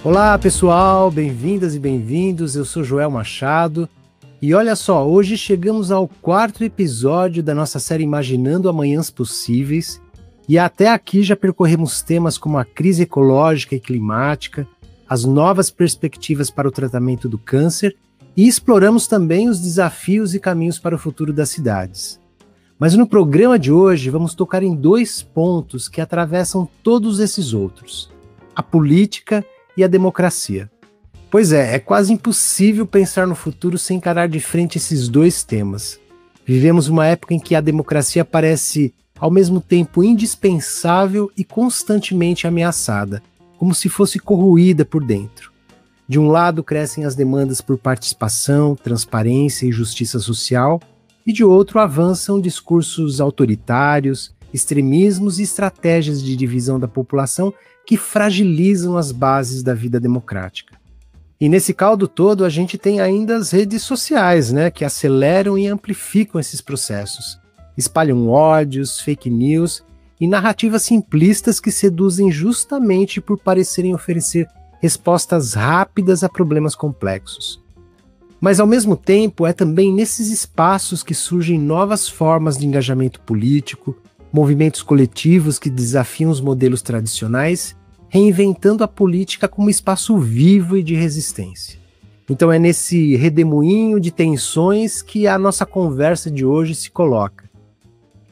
Olá pessoal, bem-vindas e bem-vindos, eu sou Joel Machado e olha só, hoje chegamos ao 4º episódio da nossa série Imaginando Amanhãs Possíveis e até aqui já percorremos temas como a crise ecológica e climática, as novas perspectivas para o tratamento do câncer e exploramos também os desafios e caminhos para o futuro das cidades. Mas no programa de hoje vamos tocar em 2 pontos que atravessam todos esses outros: a política e a democracia. Pois é quase impossível pensar no futuro sem encarar de frente esses 2 temas. Vivemos uma época em que a democracia parece, ao mesmo tempo, indispensável e constantemente ameaçada, como se fosse corroída por dentro. De um lado crescem as demandas por participação, transparência e justiça social, e de outro avançam discursos autoritários, extremismos e estratégias de divisão da população que fragilizam as bases da vida democrática. E nesse caldo todo a gente tem ainda as redes sociais, que aceleram e amplificam esses processos. Espalham ódios, fake news e narrativas simplistas que seduzem justamente por parecerem oferecer respostas rápidas a problemas complexos. Mas ao mesmo tempo é também nesses espaços que surgem novas formas de engajamento político, movimentos coletivos que desafiam os modelos tradicionais, reinventando a política como espaço vivo e de resistência. Então é nesse redemoinho de tensões que a nossa conversa de hoje se coloca.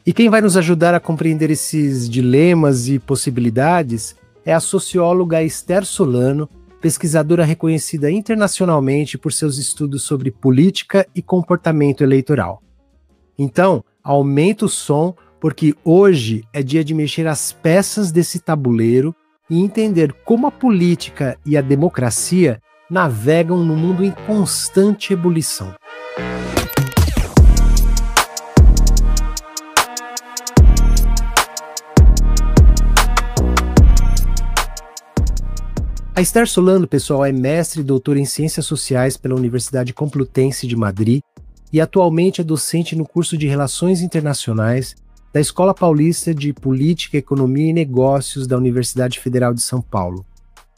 E quem vai nos ajudar a compreender esses dilemas e possibilidades é a socióloga Esther Solano, pesquisadora reconhecida internacionalmente por seus estudos sobre política e comportamento eleitoral. Então, aumenta o som, porque hoje é dia de mexer as peças desse tabuleiro e entender como a política e a democracia navegam no mundo em constante ebulição. A Esther Solano, pessoal, é mestre e doutora em Ciências Sociais pela Universidade Complutense de Madrid e atualmente é docente no curso de Relações Internacionais da Escola Paulista de Política, Economia e Negócios da Universidade Federal de São Paulo.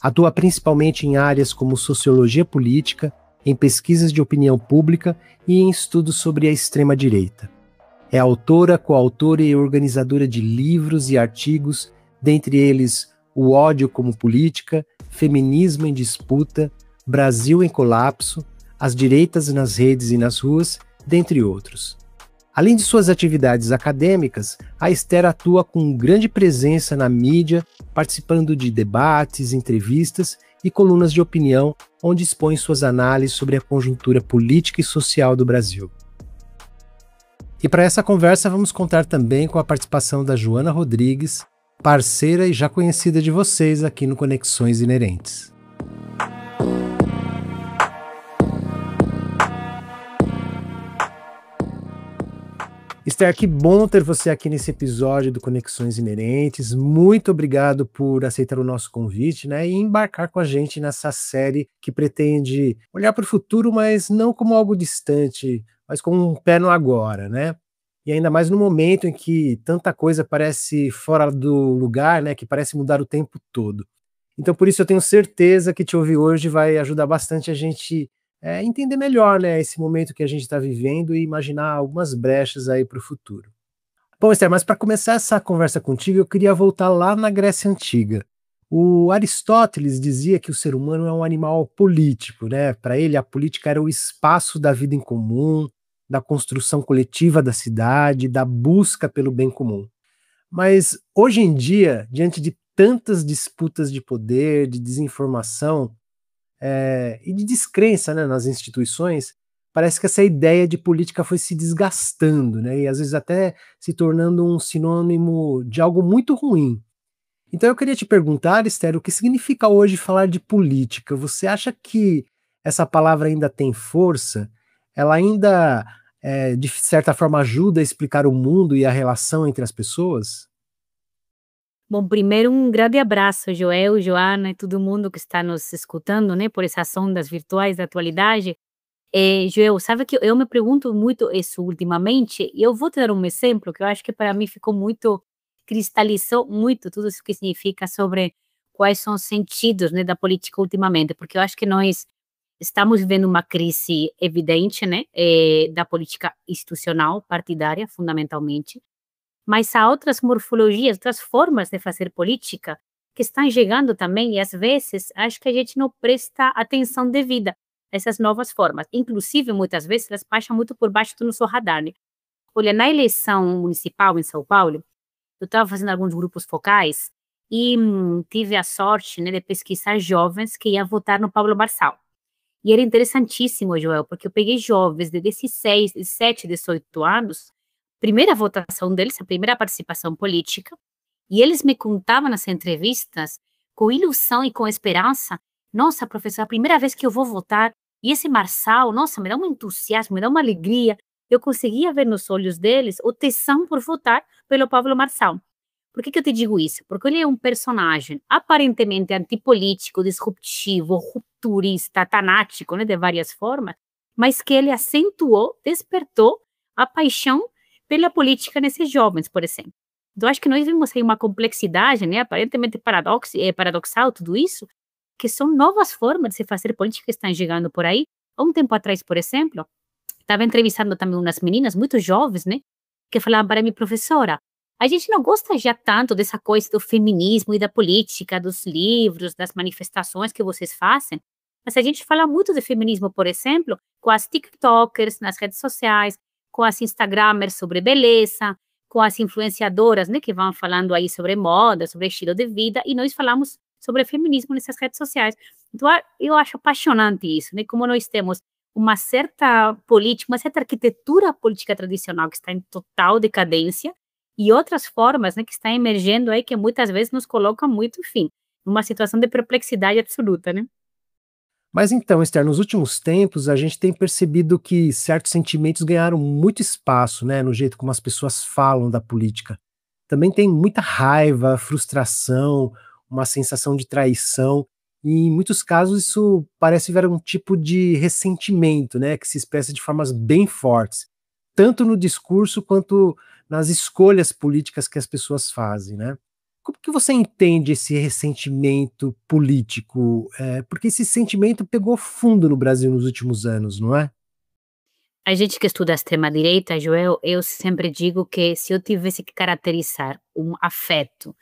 Atua principalmente em áreas como sociologia política, em pesquisas de opinião pública e em estudos sobre a extrema-direita. É autora, coautora e organizadora de livros e artigos, dentre eles O ódio como política, Feminismo em disputa, Brasil em colapso, As direitas nas redes e nas ruas, dentre outros. Além de suas atividades acadêmicas, a Esther atua com grande presença na mídia, participando de debates, entrevistas e colunas de opinião, onde expõe suas análises sobre a conjuntura política e social do Brasil. E para essa conversa vamos contar também com a participação da Joana Rodrigues, parceira e já conhecida de vocês aqui no Conexões Inerentes. Esther, que bom ter você aqui nesse episódio do Conexões Inerentes. Muito obrigado por aceitar o nosso convite, e embarcar com a gente nessa série que pretende olhar para o futuro, mas não como algo distante, mas com um pé no agora, E ainda mais no momento em que tanta coisa parece fora do lugar, que parece mudar o tempo todo. Então, por isso eu tenho certeza que te ouvir hoje vai ajudar bastante a gente entender melhor, esse momento que a gente está vivendo e imaginar algumas brechas aí para o futuro. Bom, Esther, mas para começar essa conversa contigo, eu queria voltar lá na Grécia Antiga. O Aristóteles dizia que o ser humano é um animal político, Para ele, a política era o espaço da vida em comum, da construção coletiva da cidade, da busca pelo bem comum. Mas hoje em dia, diante de tantas disputas de poder, de desinformação e de descrença nas instituições, parece que essa ideia de política foi se desgastando, e às vezes até se tornando um sinônimo de algo muito ruim. Então eu queria te perguntar, Esther, o que significa hoje falar de política? Você acha que essa palavra ainda tem força? Ela ainda, de certa forma, ajuda a explicar o mundo e a relação entre as pessoas? Bom, primeiro um grande abraço, Joel, Joana e todo mundo que está nos escutando, por essas ondas virtuais da atualidade. Joel, sabe que eu me pergunto muito isso ultimamente, e eu vou te dar um exemplo que eu acho que para mim ficou muito, cristalizou muito tudo isso que significa sobre quais são os sentidos, né, da política ultimamente, porque eu acho que nós estamos vivendo uma crise evidente, né, da política institucional, partidária, fundamentalmente, mas há outras morfologias, outras formas de fazer política que estão chegando também e às vezes acho que a gente não presta atenção devida a essas novas formas. Inclusive, muitas vezes, elas passam muito por baixo do nosso radar, né? Olha, na eleição municipal em São Paulo, eu estava fazendo alguns grupos focais e tive a sorte, né, de pesquisar jovens que iam votar no Pablo Marçal. E era interessantíssimo, Joel, porque eu peguei jovens de 16, 17, 18 anos, primeira votação deles, a primeira participação política, e eles me contavam nas entrevistas, com ilusão e com esperança, nossa, professora, a primeira vez que eu vou votar, e esse Marçal, nossa, me dá um entusiasmo, me dá uma alegria. Eu conseguia ver nos olhos deles o tesão por votar pelo Pablo Marçal. Por que eu te digo isso? Porque ele é um personagem aparentemente antipolítico, disruptivo, rupturista, tanático, né, de várias formas, mas que ele acentuou, despertou a paixão pela política nesses jovens, por exemplo. Então, acho que nós vimos aí uma complexidade, né, aparentemente paradoxal tudo isso, que são novas formas de se fazer política que estão chegando por aí. Há um tempo atrás, por exemplo, estava entrevistando também umas meninas muito jovens, né, que falavam para mim, professora, a gente não gosta já tanto dessa coisa do feminismo e da política, dos livros, das manifestações que vocês fazem, mas a gente fala muito de feminismo, por exemplo, com as TikTokers nas redes sociais, com as Instagramers sobre beleza, com as influenciadoras, né, que vão falando aí sobre moda, sobre estilo de vida, e nós falamos sobre feminismo nessas redes sociais. Então, eu acho apaixonante isso, né, como nós temos uma certa política, uma certa arquitetura política tradicional que está em total decadência, e outras formas, né, que estão emergendo aí que muitas vezes nos colocam muito, enfim, numa situação de perplexidade absoluta, né? Mas então, Esther, nos últimos tempos a gente tem percebido que certos sentimentos ganharam muito espaço, né, no jeito como as pessoas falam da política. Também tem muita raiva, frustração, uma sensação de traição, e em muitos casos isso parece ver um tipo de ressentimento, né, que se expressa de formas bem fortes, tanto no discurso quanto nas escolhas políticas que as pessoas fazem, né? Como que você entende esse ressentimento político? Porque esse sentimento pegou fundo no Brasil nos últimos anos, não é? A gente que estuda a extrema-direita, Joel, eu sempre digo que se eu tivesse que caracterizar um afeto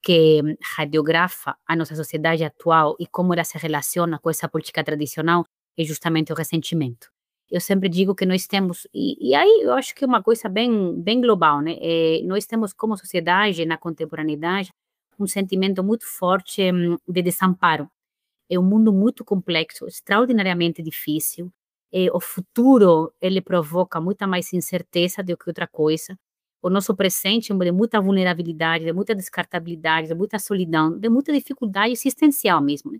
que radiografa a nossa sociedade atual e como ela se relaciona com essa política tradicional, é justamente o ressentimento. Eu sempre digo que nós temos, e aí eu acho que é uma coisa bem global, né? Nós temos como sociedade, na contemporaneidade, um sentimento muito forte de desamparo. É um mundo muito complexo, extraordinariamente difícil. O futuro, ele provoca muita mais incerteza do que outra coisa. O nosso presente é de muita vulnerabilidade, de muita descartabilidade, de muita solidão, de muita dificuldade existencial mesmo, né.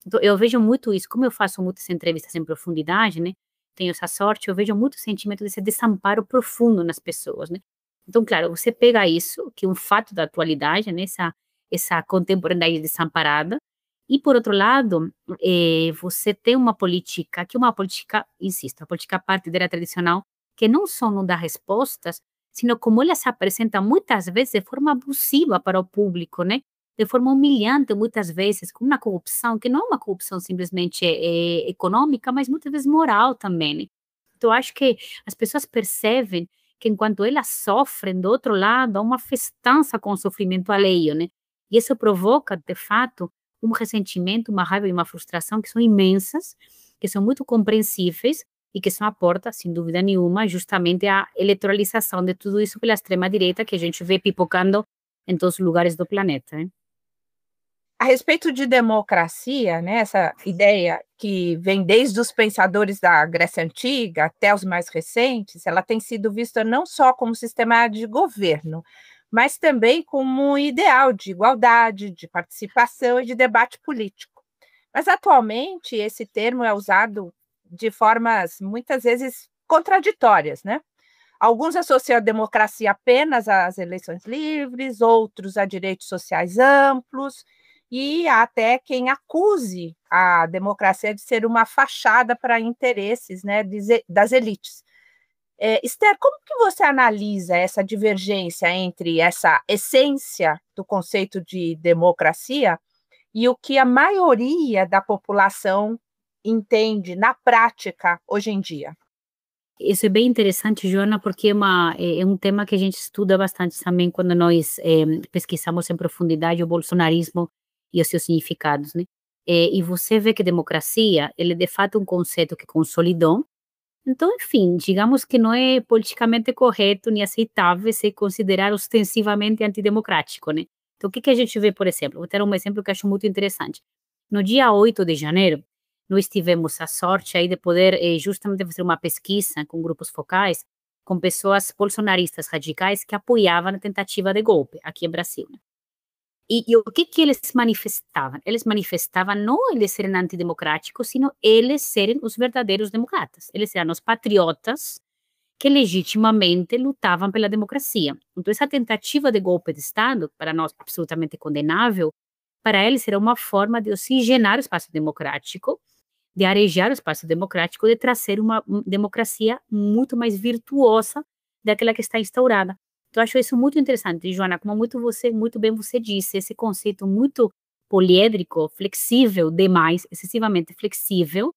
Então eu vejo muito isso, como eu faço muitas entrevistas em profundidade, né, tenho essa sorte, eu vejo muito o sentimento desse desamparo profundo nas pessoas, né. Então, claro, você pega isso, que é um fato da atualidade, né, essa contemporaneidade desamparada, e por outro lado, você tem uma política, que é uma política, insisto, a política partidária tradicional, que não só não dá respostas, sino como ela se apresenta muitas vezes de forma abusiva para o público, né? De forma humilhante, muitas vezes, com uma corrupção, que não é uma corrupção simplesmente econômica, mas muitas vezes moral também, né? Então, eu acho que as pessoas percebem que enquanto elas sofrem, do outro lado, há uma festança com o sofrimento alheio, né? E isso provoca, de fato, um ressentimento, uma raiva e uma frustração que são imensas, que são muito compreensíveis e que são a porta, sem dúvida nenhuma, justamente a eletoralização de tudo isso pela extrema-direita que a gente vê pipocando em todos os lugares do planeta, né? A respeito de democracia, né, essa ideia que vem desde os pensadores da Grécia Antiga até os mais recentes, ela tem sido vista não só como sistema de governo, mas também como um ideal de igualdade, de participação e de debate político. Mas atualmente esse termo é usado de formas muitas vezes contraditórias, né? Alguns associam a democracia apenas às eleições livres, outros a direitos sociais amplos, e há até quem acuse a democracia de ser uma fachada para interesses, né, das elites. Esther, como que você analisa essa divergência entre essa essência do conceito de democracia e o que a maioria da população entende na prática hoje em dia? Isso é bem interessante, Joana, porque é um tema que a gente estuda bastante também quando nós pesquisamos em profundidade o bolsonarismo e os seus significados, né? E você vê que democracia, ele é de fato um conceito que consolidou. Então, enfim, digamos que não é politicamente correto nem aceitável se considerar ostensivamente antidemocrático, né? Então, o que a gente vê, por exemplo? Vou ter um exemplo que eu acho muito interessante. No dia 8 de janeiro, nós tivemos a sorte aí de poder justamente fazer uma pesquisa com grupos focais, com pessoas bolsonaristas radicais que apoiavam a tentativa de golpe aqui em Brasil, né? E o que eles manifestavam? Eles manifestavam não eles serem antidemocráticos, sino eles serem os verdadeiros democratas. Eles eram os patriotas que legitimamente lutavam pela democracia. Então, essa tentativa de golpe de Estado, para nós absolutamente condenável, para eles era uma forma de oxigenar o espaço democrático, de arejar o espaço democrático, de trazer uma democracia muito mais virtuosa daquela que está instaurada. Então, eu acho isso muito interessante, Joana, como muito bem você disse, esse conceito muito poliédrico, flexível demais, excessivamente flexível,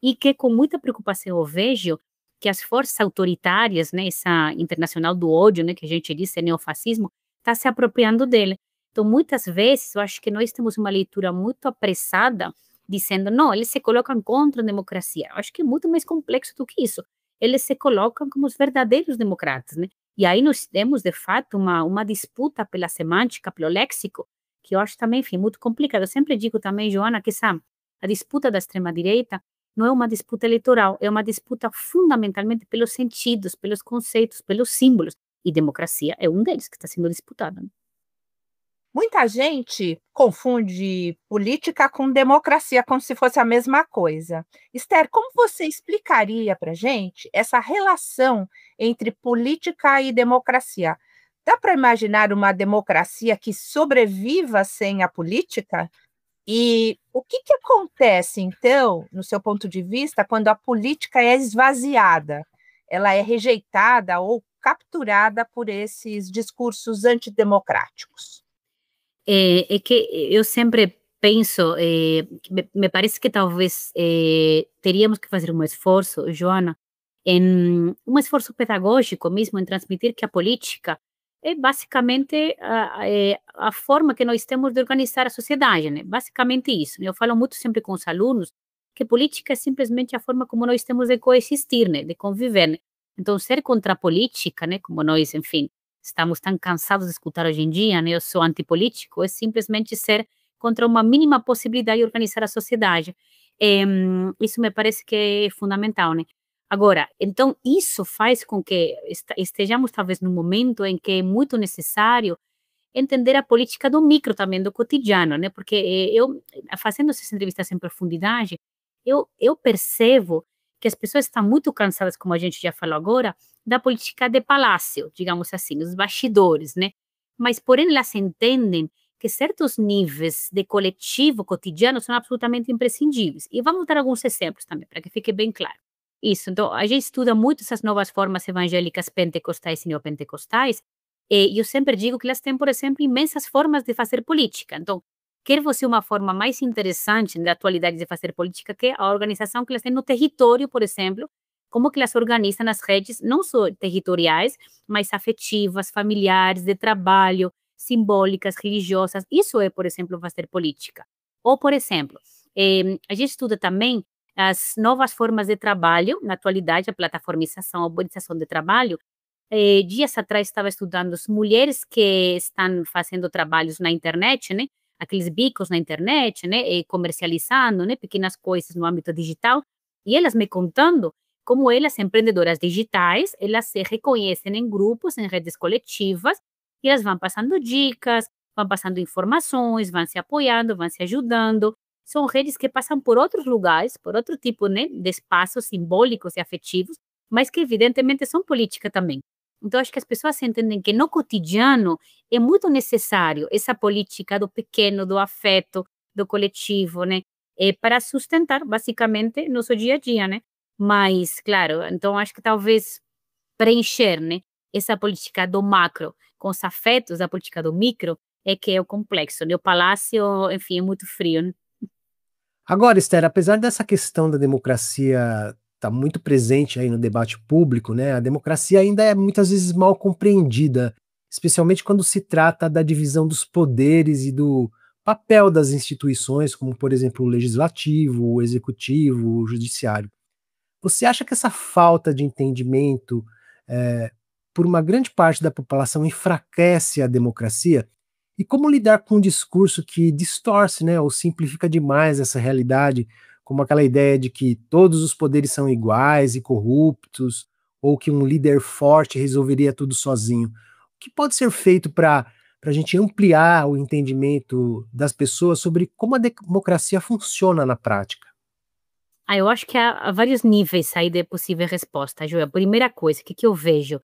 e que com muita preocupação eu vejo que as forças autoritárias, né, essa internacional do ódio, né, que a gente diz, é neofascismo, está se apropriando dele. Então, muitas vezes, eu acho que nós temos uma leitura muito apressada, dizendo, não, eles se colocam contra a democracia. Eu acho que é muito mais complexo do que isso. Eles se colocam como os verdadeiros democratas, né? E aí nós temos, de fato, uma disputa pela semântica, pelo léxico, que eu acho também, enfim, muito complicado. Eu sempre digo também, Joana, que a disputa da extrema-direita não é uma disputa eleitoral, é uma disputa fundamentalmente pelos sentidos, pelos conceitos, pelos símbolos. E democracia é um deles que está sendo disputado, né? Muita gente confunde política com democracia, como se fosse a mesma coisa. Esther, como você explicaria para a gente essa relação entre política e democracia? Dá para imaginar uma democracia que sobreviva sem a política? E o que acontece, então, no seu ponto de vista, quando a política é esvaziada? Ela é rejeitada ou capturada por esses discursos antidemocráticos? É que eu sempre penso, que me parece que talvez teríamos que fazer um esforço, Joana, em um esforço pedagógico mesmo, em transmitir que a política é basicamente a forma que nós temos de organizar a sociedade, né? Basicamente isso, né? Eu falo muito sempre com os alunos que política é simplesmente a forma como nós temos de coexistir, né? De conviver, né? Então, ser contra a política, né? Como nós, enfim, estamos tão cansados de escutar hoje em dia, né? Eu sou antipolítico, é simplesmente ser contra uma mínima possibilidade de organizar a sociedade. Isso me parece que é fundamental, né? Agora, então, isso faz com que estejamos talvez num momento em que é muito necessário entender a política do micro também, do cotidiano, né? Porque eu, fazendo essas entrevistas em profundidade, eu percebo que as pessoas estão muito cansadas, como a gente já falou agora, da política de palácio, digamos assim, os bastidores, né? Mas, porém, elas entendem que certos níveis de coletivo cotidiano são absolutamente imprescindíveis. E vamos dar alguns exemplos também, para que fique bem claro. Isso, então, a gente estuda muito essas novas formas evangélicas pentecostais e neopentecostais, e eu sempre digo que elas têm, por exemplo, imensas formas de fazer política. Então, quer você uma forma mais interessante da atualidade de fazer política, que é a organização que elas têm no território, por exemplo, como que elas organizam as redes, não só territoriais, mas afetivas, familiares, de trabalho, simbólicas, religiosas. Isso é, por exemplo, fazer política. Ou, por exemplo, a gente estuda também as novas formas de trabalho, na atualidade, a plataformização, a uberização de trabalho. Dias atrás estava estudando as mulheres que estão fazendo trabalhos na internet, né? Aqueles bicos na internet, né? Comercializando, né? Pequenas coisas no âmbito digital. E elas me contando como elas, empreendedoras digitais, elas se reconhecem em grupos, em redes coletivas, e elas vão passando dicas, vão passando informações, vão se apoiando, vão se ajudando. São redes que passam por outros lugares, por outro tipo, né, de espaços simbólicos e afetivos, mas que evidentemente são política também. Então, acho que as pessoas entendem que no cotidiano é muito necessário essa política do pequeno, do afeto, do coletivo, né? Para sustentar, basicamente, nosso dia a dia, né? Mas, claro, então acho que talvez preencher, né, essa política do macro com os afetos da política do micro é que é o complexo, né? O palácio, enfim, é muito frio, né? Agora, Esther, apesar dessa questão da democracia estar muito presente aí no debate público, né, a democracia ainda é muitas vezes mal compreendida, especialmente quando se trata da divisão dos poderes e do papel das instituições, como, por exemplo, o legislativo, o executivo, o judiciário. Você acha que essa falta de entendimento por uma grande parte da população enfraquece a democracia? E como lidar com um discurso que distorce, né, ou simplifica demais essa realidade, como aquela ideia de que todos os poderes são iguais e corruptos, ou que um líder forte resolveria tudo sozinho? O que pode ser feito para a gente ampliar o entendimento das pessoas sobre como a democracia funciona na prática? Eu acho que há vários níveis aí de possível resposta, Joel. Primeira coisa, o que que eu vejo?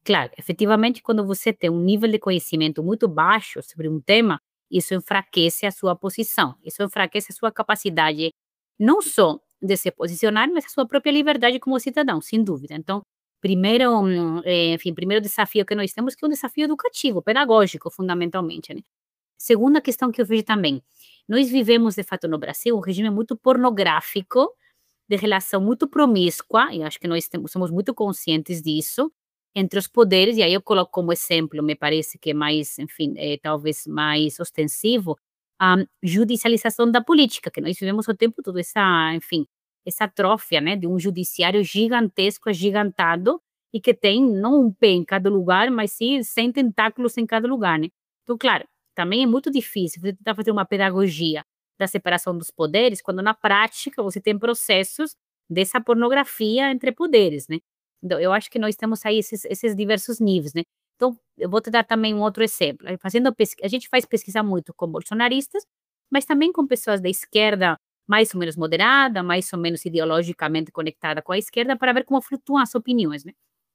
Claro, efetivamente, quando você tem um nível de conhecimento muito baixo sobre um tema, isso enfraquece a sua posição, isso enfraquece a sua capacidade, não só de se posicionar, mas a sua própria liberdade como cidadão, sem dúvida. Então, primeiro, enfim, primeiro desafio que nós temos que é um desafio educativo, pedagógico, fundamentalmente, né? Segunda questão que eu vejo também, nós vivemos, de fato, no Brasil, um regime muito pornográfico, de relação muito promíscua, e acho que nós somos muito conscientes disso, entre os poderes, e aí eu coloco como exemplo, me parece que é mais, enfim, talvez mais ostensivo, a judicialização da política, que nós vivemos o tempo todo essa, enfim, essa atrofia, né, de um judiciário gigantesco, agigantado, e que tem não um pé em cada lugar, mas sim 100 tentáculos em cada lugar, né? Então, claro, também é muito difícil você tentar fazer uma pedagogia da separação dos poderes, quando na prática você tem processos dessa pornografia entre poderes, né? Então, eu acho que nós temos aí esses diversos níveis, né? Então, eu vou te dar também um outro exemplo. A gente faz pesquisa muito com bolsonaristas, mas também com pessoas da esquerda mais ou menos moderada, mais ou menos ideologicamente conectada com a esquerda, para ver como flutuam as opiniões, né?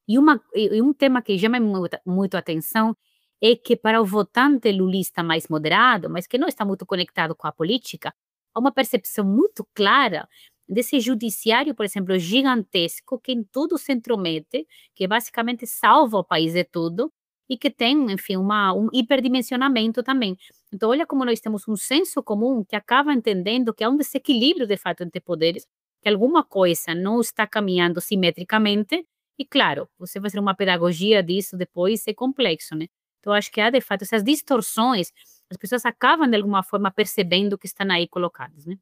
E um tema que chama muito a atenção é que para o votante lulista mais moderado, mas que não está muito conectado com a política, há uma percepção muito clara desse judiciário, por exemplo, gigantesco, que em tudo se intromete, que basicamente salva o país de tudo e que tem, enfim, um hiperdimensionamento também. Então, olha como nós temos um senso comum que acaba entendendo que há um desequilíbrio, de fato, entre poderes, que alguma coisa não está caminhando simetricamente, e claro, você fazer uma pedagogia disso depois é complexo, né? Então, acho que há, de fato, essas distorções, as pessoas acabam, de alguma forma, percebendo que estão aí colocadas, né?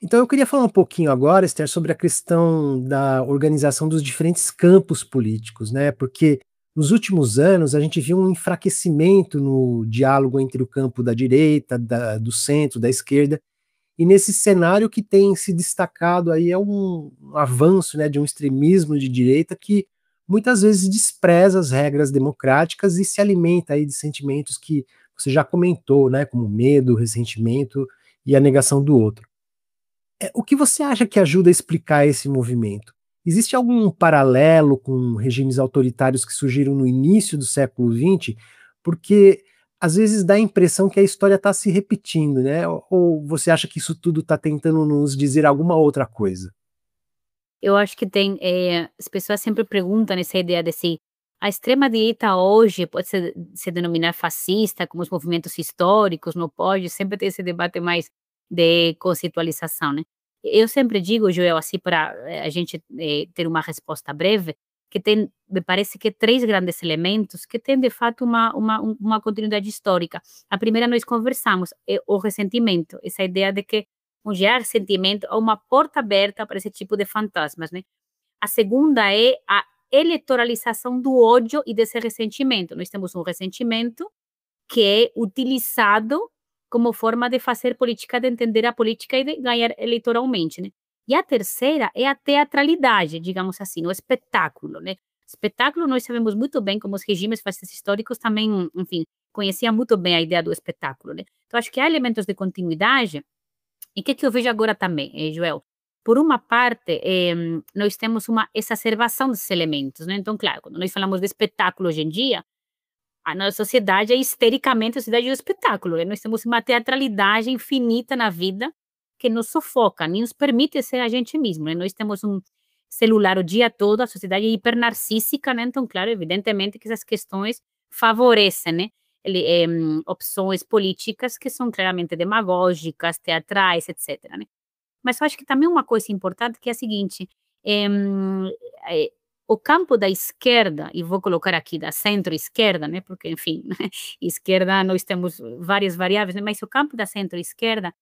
Então eu queria falar um pouquinho agora, Esther, sobre a questão da organização dos diferentes campos políticos, né? Porque nos últimos anos a gente viu um enfraquecimento no diálogo entre o campo da direita, do centro, da esquerda, e nesse cenário que tem se destacado aí é um avanço, né, de um extremismo de direita que muitas vezes despreza as regras democráticas e se alimenta aí de sentimentos que você já comentou, né, como medo, ressentimento e a negação do outro. O que você acha que ajuda a explicar esse movimento? Existe algum paralelo com regimes autoritários que surgiram no início do século XX? Porque às vezes dá a impressão que a história está se repetindo, né? Ou você acha que isso tudo está tentando nos dizer alguma outra coisa? Eu acho que tem, as pessoas sempre perguntam essa ideia de se a extrema-direita hoje pode se denominar fascista, como os movimentos históricos, não pode, sempre tem esse debate mais de conceitualização, né? Eu sempre digo, Joel, assim, para a gente ter uma resposta breve, que tem, me parece que três grandes elementos que têm, de fato, uma continuidade histórica. A primeira, nós conversamos, é o ressentimento, essa ideia de que um gerar sentimento é uma porta aberta para esse tipo de fantasmas, né? A segunda é a eleitoralização do ódio e desse ressentimento. Nós temos um ressentimento que é utilizado como forma de fazer política, de entender a política e de ganhar eleitoralmente, né? E a terceira é a teatralidade, digamos assim, o espetáculo, né? Espetáculo, nós sabemos muito bem como os regimes fascistas históricos também, enfim, conheciam muito bem a ideia do espetáculo, né? Então, acho que há elementos de continuidade. E o que eu vejo agora também, Joel? Por uma parte, nós temos uma exacerbação desses elementos, né? Então, claro, quando nós falamos de espetáculo hoje em dia, a nossa sociedade é histericamente a sociedade do espetáculo, né? Nós temos uma teatralidade infinita na vida que nos sufoca, nem nos permite ser a gente mesmo, né? Nós temos um celular o dia todo, a sociedade é hipernarcísica, né? Então, claro, evidentemente que essas questões favorecem, né? opções políticas que são claramente demagógicas, teatrais, etc., né? Mas eu acho que também uma coisa importante que é a seguinte, o campo da esquerda, e vou colocar aqui da centro-esquerda, né, porque, enfim, esquerda nós temos várias variáveis, né, mas o campo da centro-esquerda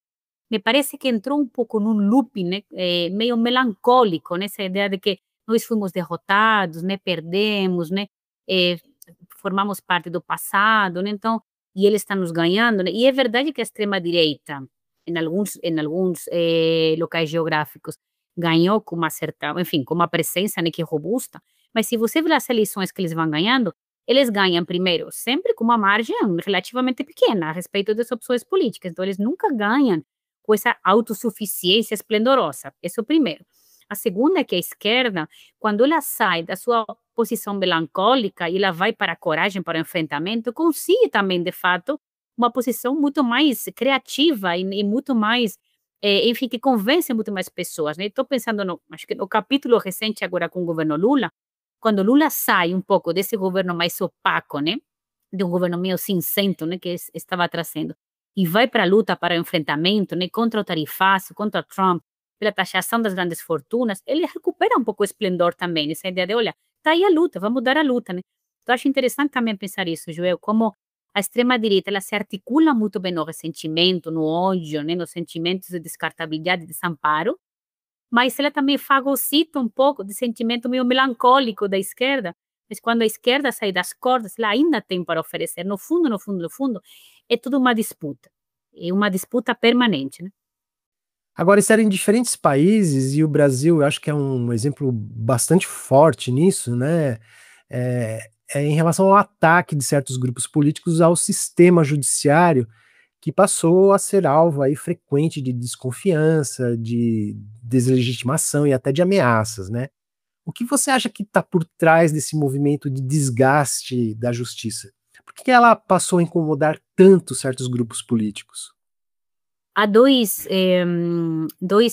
me parece que entrou um pouco num loop, né, meio melancólico, nessa ideia de que nós fomos derrotados, né, perdemos, né, eh, formamos parte do passado, né, então, e eles estão nos ganhando, né, e é verdade que a extrema-direita, em alguns locais geográficos, ganhou com uma certa, enfim, com uma presença, né, que é robusta, mas se você vê as eleições que eles vão ganhando, eles ganham primeiro, sempre com uma margem relativamente pequena a respeito das opções políticas, então eles nunca ganham com essa autossuficiência esplendorosa, esse é o primeiro. A segunda é que a esquerda, quando ela sai da sua posição melancólica e ela vai para a coragem, para o enfrentamento, consegue também, de fato, uma posição muito mais criativa e muito mais, enfim, que convence muito mais pessoas, né? Estou pensando, acho que no capítulo recente agora com o governo Lula, quando Lula sai um pouco desse governo mais opaco, né? De um governo meio cinzento, né? Que estava trazendo, e vai para a luta, para o enfrentamento, né? Contra o tarifaço, contra Trump, pela taxação das grandes fortunas, ele recupera um pouco o esplendor também, essa ideia de, olha, está aí a luta, vamos dar a luta, né? Então, acho interessante também pensar isso, Joel, como a extrema-direita, ela se articula muito bem no ressentimento, no ódio, né, nos sentimentos de descartabilidade, de desamparo, mas ela também fagocita um pouco de sentimento meio melancólico da esquerda, mas quando a esquerda sai das cordas, ela ainda tem para oferecer. No fundo, no fundo, no fundo, é tudo uma disputa. É uma disputa permanente, né? Agora, isso era em diferentes países e o Brasil, eu acho que é um exemplo bastante forte nisso, né? É em relação ao ataque de certos grupos políticos ao sistema judiciário, que passou a ser alvo aí frequente de desconfiança, de deslegitimação e até de ameaças, né? O que você acha que está por trás desse movimento de desgaste da justiça? Por que ela passou a incomodar tanto certos grupos políticos? Há dois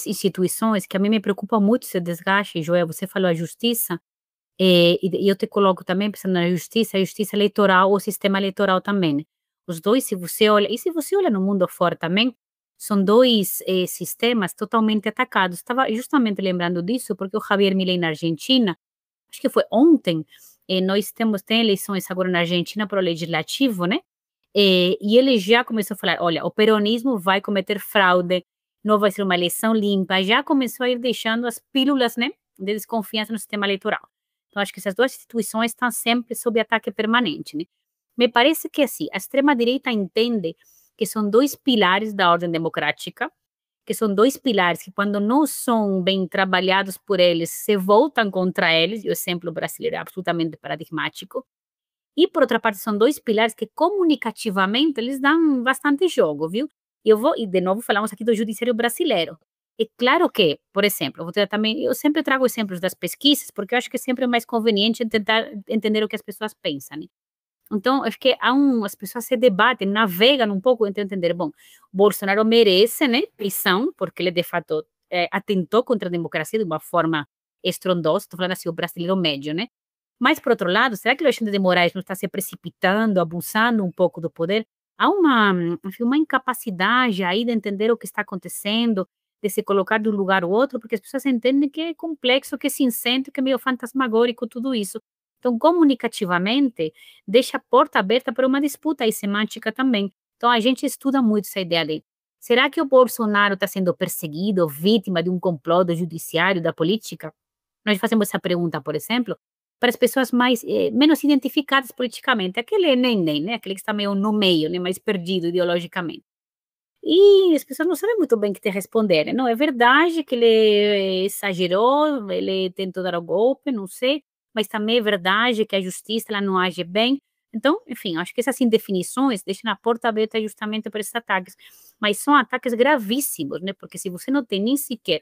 instituições que a mim me preocupa muito esse desgaste, Joel. Você falou a justiça, e eu te coloco também pensando na justiça, a justiça eleitoral, o sistema eleitoral também, né? Os dois, se você olha, e se você olha no mundo fora também, são dois sistemas totalmente atacados. Estava justamente lembrando disso, porque o Javier Milei na Argentina, acho que foi ontem, tem eleições agora na Argentina para o legislativo, né? E ele já começou a falar, olha, o peronismo vai cometer fraude, não vai ser uma eleição limpa, já começou a ir deixando as pílulas, né, de desconfiança no sistema eleitoral. Então, acho que essas duas instituições estão sempre sob ataque permanente, né? Me parece que, assim, a extrema-direita entende que são dois pilares da ordem democrática, que são dois pilares que, quando não são bem trabalhados por eles, se voltam contra eles, e o exemplo brasileiro é absolutamente paradigmático. E, por outra parte, são dois pilares que, comunicativamente, eles dão bastante jogo, viu? E de novo, falamos aqui do judiciário brasileiro. É claro que, por exemplo, eu sempre trago exemplos das pesquisas, porque eu acho que sempre é mais conveniente tentar entender o que as pessoas pensam, né? Então, acho que as pessoas se debatem, navegam um pouco entre entender, bom, Bolsonaro merece, né, prisão, porque ele, de fato, atentou contra a democracia de uma forma estrondosa, estou falando assim, o brasileiro médio, né? Mas, por outro lado, será que o Alexandre de Moraes não está se precipitando, abusando um pouco do poder? Há enfim, uma incapacidade aí de entender o que está acontecendo, de se colocar de um lugar ou outro, porque as pessoas entendem que é complexo, que é cinzento, que é meio fantasmagórico tudo isso. Então, comunicativamente, deixa a porta aberta para uma disputa aí semântica também. Então, a gente estuda muito essa ideia de, será que o Bolsonaro está sendo perseguido, vítima de um complô do judiciário, da política? Nós fazemos essa pergunta, por exemplo, para as pessoas menos identificadas politicamente, aquele nem, né? Aquele que está meio no meio, né? Mais perdido ideologicamente. E as pessoas não sabem muito bem o que te responder, né? Não, é verdade que ele exagerou, ele tentou dar o golpe, não sei, mas também é verdade que a justiça ela não age bem. Então, enfim, acho que essas indefinições deixam a porta aberta justamente para esses ataques. Mas são ataques gravíssimos, né? Porque se você não tem nem sequer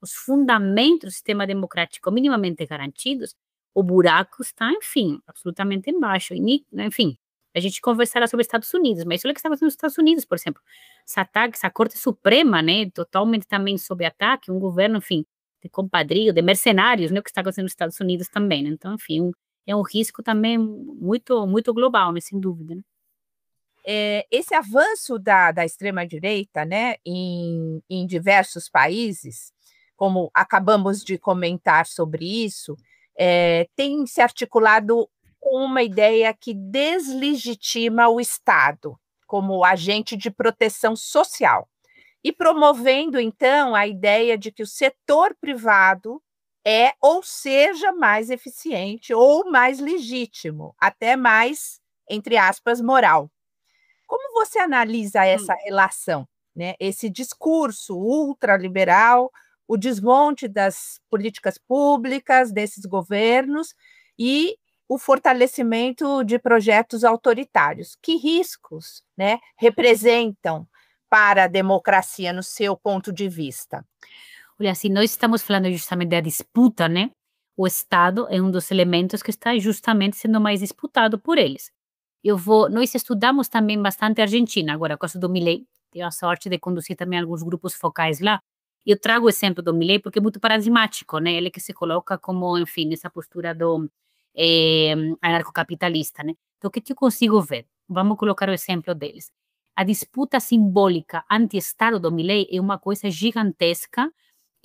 os fundamentos do sistema democrático minimamente garantidos, o buraco está, enfim, absolutamente embaixo. E, enfim, a gente conversará sobre Estados Unidos, mas olha o que está acontecendo nos Estados Unidos, por exemplo. Esse ataque, essa Corte Suprema, né, totalmente também sob ataque, um governo, enfim, de compadrio, de mercenários, né, o que está acontecendo nos Estados Unidos também, né? Então, enfim, é um risco também muito, muito global, né, sem dúvida, né? esse avanço da extrema-direita, né, em diversos países, como acabamos de comentar sobre isso, tem se articulado com uma ideia que deslegitima o Estado como agente de proteção social e promovendo, então, a ideia de que o setor privado ou seja mais eficiente ou mais legítimo, até mais, entre aspas, moral. Como você analisa essa relação, né? Esse discurso ultraliberal, o desmonte das políticas públicas desses governos e o fortalecimento de projetos autoritários? Que riscos, né, representam para a democracia no seu ponto de vista? Olha, se nós estamos falando justamente da disputa, né? O Estado é um dos elementos que está justamente sendo mais disputado por eles. Nós estudamos também bastante a Argentina, agora, a coisa do Milei, tenho a sorte de conduzir também alguns grupos focais lá. Eu trago o exemplo do Milei porque é muito paradigmático, né? Ele que se coloca como, enfim, nessa postura do anarcocapitalista, né? Então, o que eu consigo ver? Vamos colocar o exemplo deles. A disputa simbólica anti-Estado do Milei é uma coisa gigantesca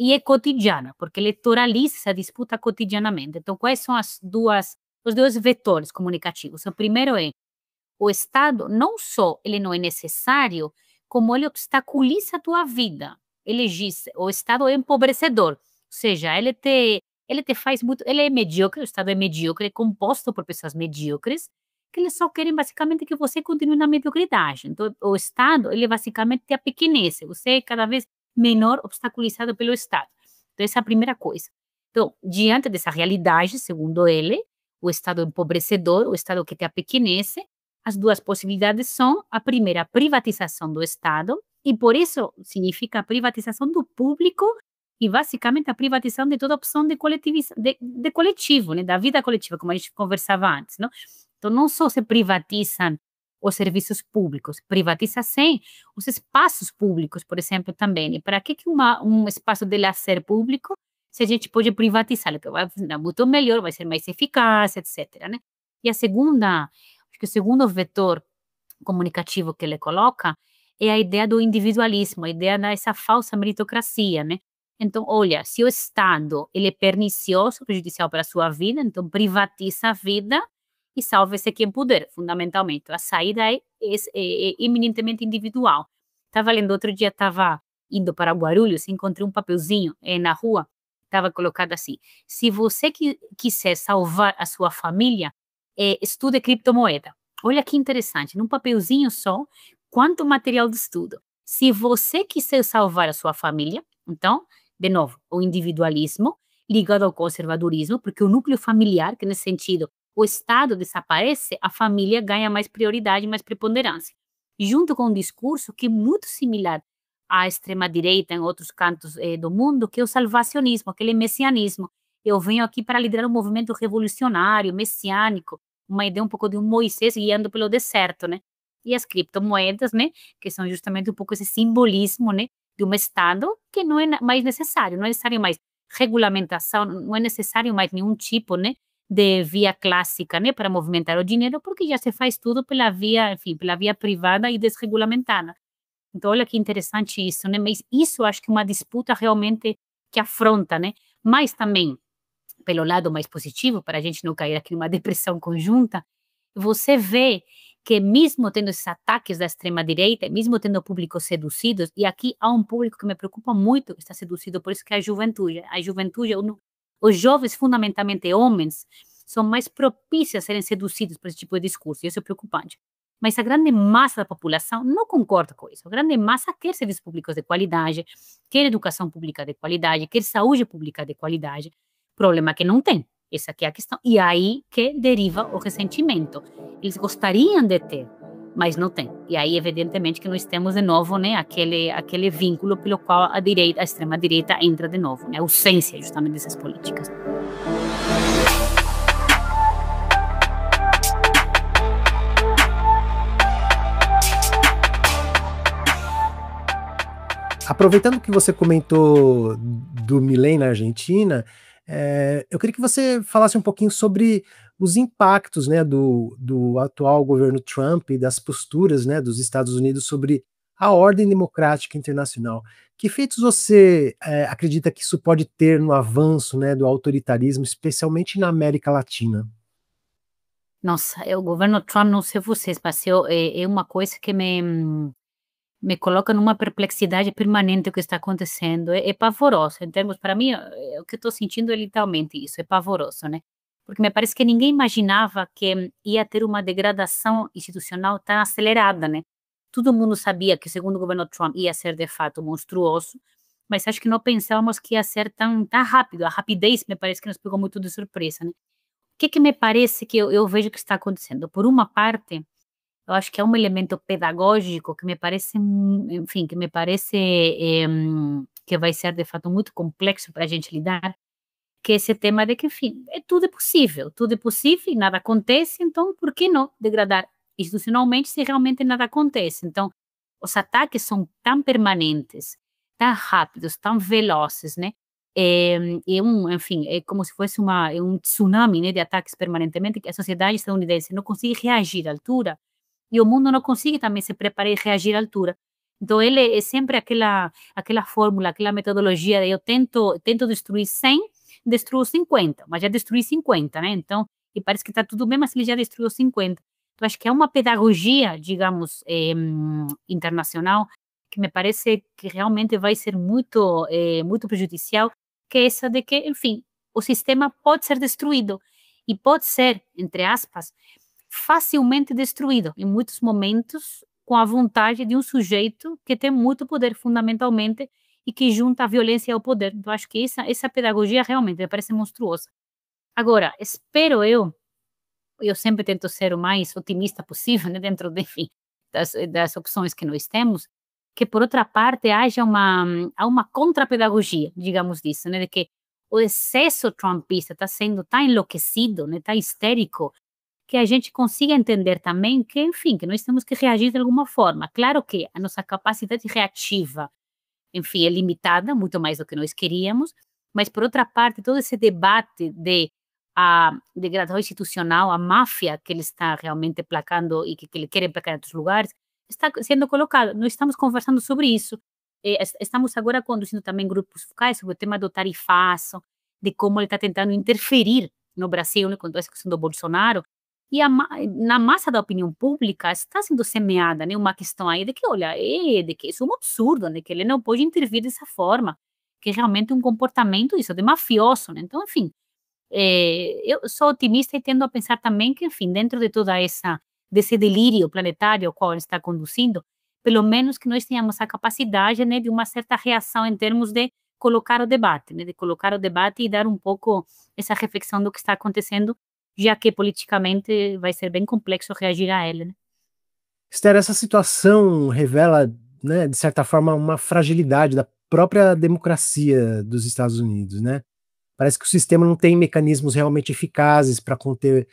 e é cotidiana, porque eleitoraliza essa disputa cotidianamente. Então, quais são os dois vetores comunicativos? O primeiro é o Estado não só ele não é necessário, como ele obstaculiza a tua vida. Ele diz, o Estado é empobrecedor, ou seja, ele te faz muito, ele é medíocre, o Estado é medíocre, é composto por pessoas medíocres, que eles só querem basicamente que você continue na mediocridade. Então, o Estado, ele basicamente te apequenece, você é cada vez menor, obstaculizado pelo Estado. Então, essa é a primeira coisa. Então, diante dessa realidade, segundo ele, o Estado empobrecedor, o Estado que te apequenece, as duas possibilidades são, a primeira, a privatização do Estado, e por isso significa a privatização do público e basicamente a privatização de toda opção de coletivo, né, da vida coletiva, como a gente conversava antes, não? Então, não só se privatizam os serviços públicos, privatiza-se os espaços públicos, por exemplo, também. E para que um espaço de lazer público se a gente pode privatizá-lo, que vai funcionar muito melhor, vai ser mais eficaz, etc., né? E acho que o segundo vetor comunicativo que ele coloca é a ideia do individualismo, a ideia dessa falsa meritocracia, né? Então, olha, se o Estado ele é pernicioso, prejudicial para a sua vida, então privatiza a vida e salve-se quem puder, fundamentalmente. A saída é eminentemente individual. Estava lendo outro dia, estava indo para Guarulhos, encontrei um papelzinho na rua, estava colocado assim: se você quiser salvar a sua família, estude criptomoeda. Olha que interessante, num papelzinho só, quanto material de estudo. Se você quiser salvar a sua família, então, de novo, o individualismo ligado ao conservadorismo, porque o núcleo familiar, que nesse sentido o Estado desaparece, a família ganha mais prioridade, mais preponderância. Junto com um discurso que é muito similar à extrema-direita em outros cantos do mundo, que é o salvacionismo, aquele messianismo. Eu venho aqui para liderar um movimento revolucionário, messiânico, uma ideia um pouco de um Moisés guiando pelo deserto, né? E as criptomoedas, né, que são justamente um pouco esse simbolismo, né, de um Estado que não é mais necessário, não é necessário mais regulamentação, não é necessário mais nenhum tipo, né, de via clássica, né, para movimentar o dinheiro, porque já se faz tudo pela via, enfim, pela via privada e desregulamentada. Então, olha que interessante isso, né, mas isso acho que é uma disputa realmente que afronta, né, mas também, pelo lado mais positivo, para a gente não cair aqui numa depressão conjunta, você vê que mesmo tendo esses ataques da extrema-direita, mesmo tendo públicos seduzidos, e aqui há um público que me preocupa muito, que está seduzido por isso, que é a juventude. A juventude, os jovens, fundamentalmente homens, são mais propícios a serem seduzidos por esse tipo de discurso, e isso é preocupante. Mas a grande massa da população não concorda com isso. A grande massa quer serviços públicos de qualidade, quer educação pública de qualidade, quer saúde pública de qualidade. Problema que não tem. Essa aqui é a questão. E aí que deriva o ressentimento. Eles gostariam de ter, mas não tem. E aí, evidentemente, que nós temos de novo, né, aquele vínculo pelo qual a extrema-direita entra de novo, né, a ausência justamente dessas políticas. Aproveitando que você comentou do Milei na Argentina, Eu queria que você falasse um pouquinho sobre os impactos, né, do atual governo Trump e das posturas, né, dos Estados Unidos sobre a ordem democrática internacional. Que efeitos você acredita que isso pode ter no avanço, né, do autoritarismo, especialmente na América Latina? Nossa, o governo Trump, não sei vocês, mas é uma coisa que me coloca numa perplexidade permanente o que está acontecendo. É pavoroso, em termos, para mim, o que estou sentindo é literalmente isso, é pavoroso, né? Porque me parece que ninguém imaginava que ia ter uma degradação institucional tão acelerada, né? Todo mundo sabia que, segundo o governo Trump, ia ser de fato monstruoso, mas acho que não pensávamos que ia ser tão rápido. A rapidez me parece que nos pegou muito de surpresa, né? O que me parece que eu vejo que está acontecendo? Por uma parte, eu acho que é um elemento pedagógico que me parece, enfim, que me parece que vai ser de fato muito complexo para a gente lidar, que é esse tema de que, enfim, tudo é possível e nada acontece, então por que não degradar institucionalmente se realmente nada acontece? Então, os ataques são tão permanentes, tão rápidos, tão velozes, né? Enfim, é como se fosse um tsunami, né, de ataques permanentemente, que a sociedade estadunidense não consegue reagir à altura e o mundo não consegue também se preparar e reagir à altura. Então, ele é sempre aquela fórmula, aquela metodologia de eu tento destruir 100, destruo 50, mas já destruí 50, né? Então, e parece que está tudo bem, mas ele já destruiu 50. Então, acho que é uma pedagogia, digamos, internacional, que me parece que realmente vai ser muito prejudicial, que é essa de que, enfim, o sistema pode ser destruído e pode ser, entre aspas, facilmente destruído em muitos momentos com a vontade de um sujeito que tem muito poder fundamentalmente e que junta a violência ao poder. Então, acho que essa pedagogia realmente me parece monstruosa. Agora, espero eu sempre tento ser o mais otimista possível, né, dentro de, enfim, das opções que nós temos, que por outra parte há uma contrapedagogia, digamos disso, né, de que o excesso trumpista está sendo tão enlouquecido, né, tão histérico, que a gente consiga entender também que, enfim, que nós temos que reagir de alguma forma. Claro que a nossa capacidade reativa, enfim, é limitada, muito mais do que nós queríamos, mas, por outra parte, todo esse debate de a degradação institucional, a máfia que ele está realmente placando e que ele quer emplacar em outros lugares, está sendo colocado. Nós estamos conversando sobre isso. Estamos agora conduzindo também grupos focais sobre o tema do tarifaço, de como ele está tentando interferir no Brasil, né, com toda essa questão do Bolsonaro, e na massa da opinião pública está sendo semeada, né, uma questão aí de que, olha, de que isso é um absurdo, né, que ele não pode intervir dessa forma, que realmente é um comportamento isso, de mafioso, né? Então, enfim, eu sou otimista e tendo a pensar também que, enfim, dentro de toda desse delírio planetário ao qual ele está conduzindo, pelo menos que nós tenhamos a capacidade, né, de uma certa reação em termos de colocar o debate, né, de colocar o debate e dar um pouco essa reflexão do que está acontecendo, já que politicamente vai ser bem complexo reagir a ela, né? Esther, essa situação revela, né, de certa forma, uma fragilidade da própria democracia dos Estados Unidos, né? Parece que o sistema não tem mecanismos realmente eficazes para conter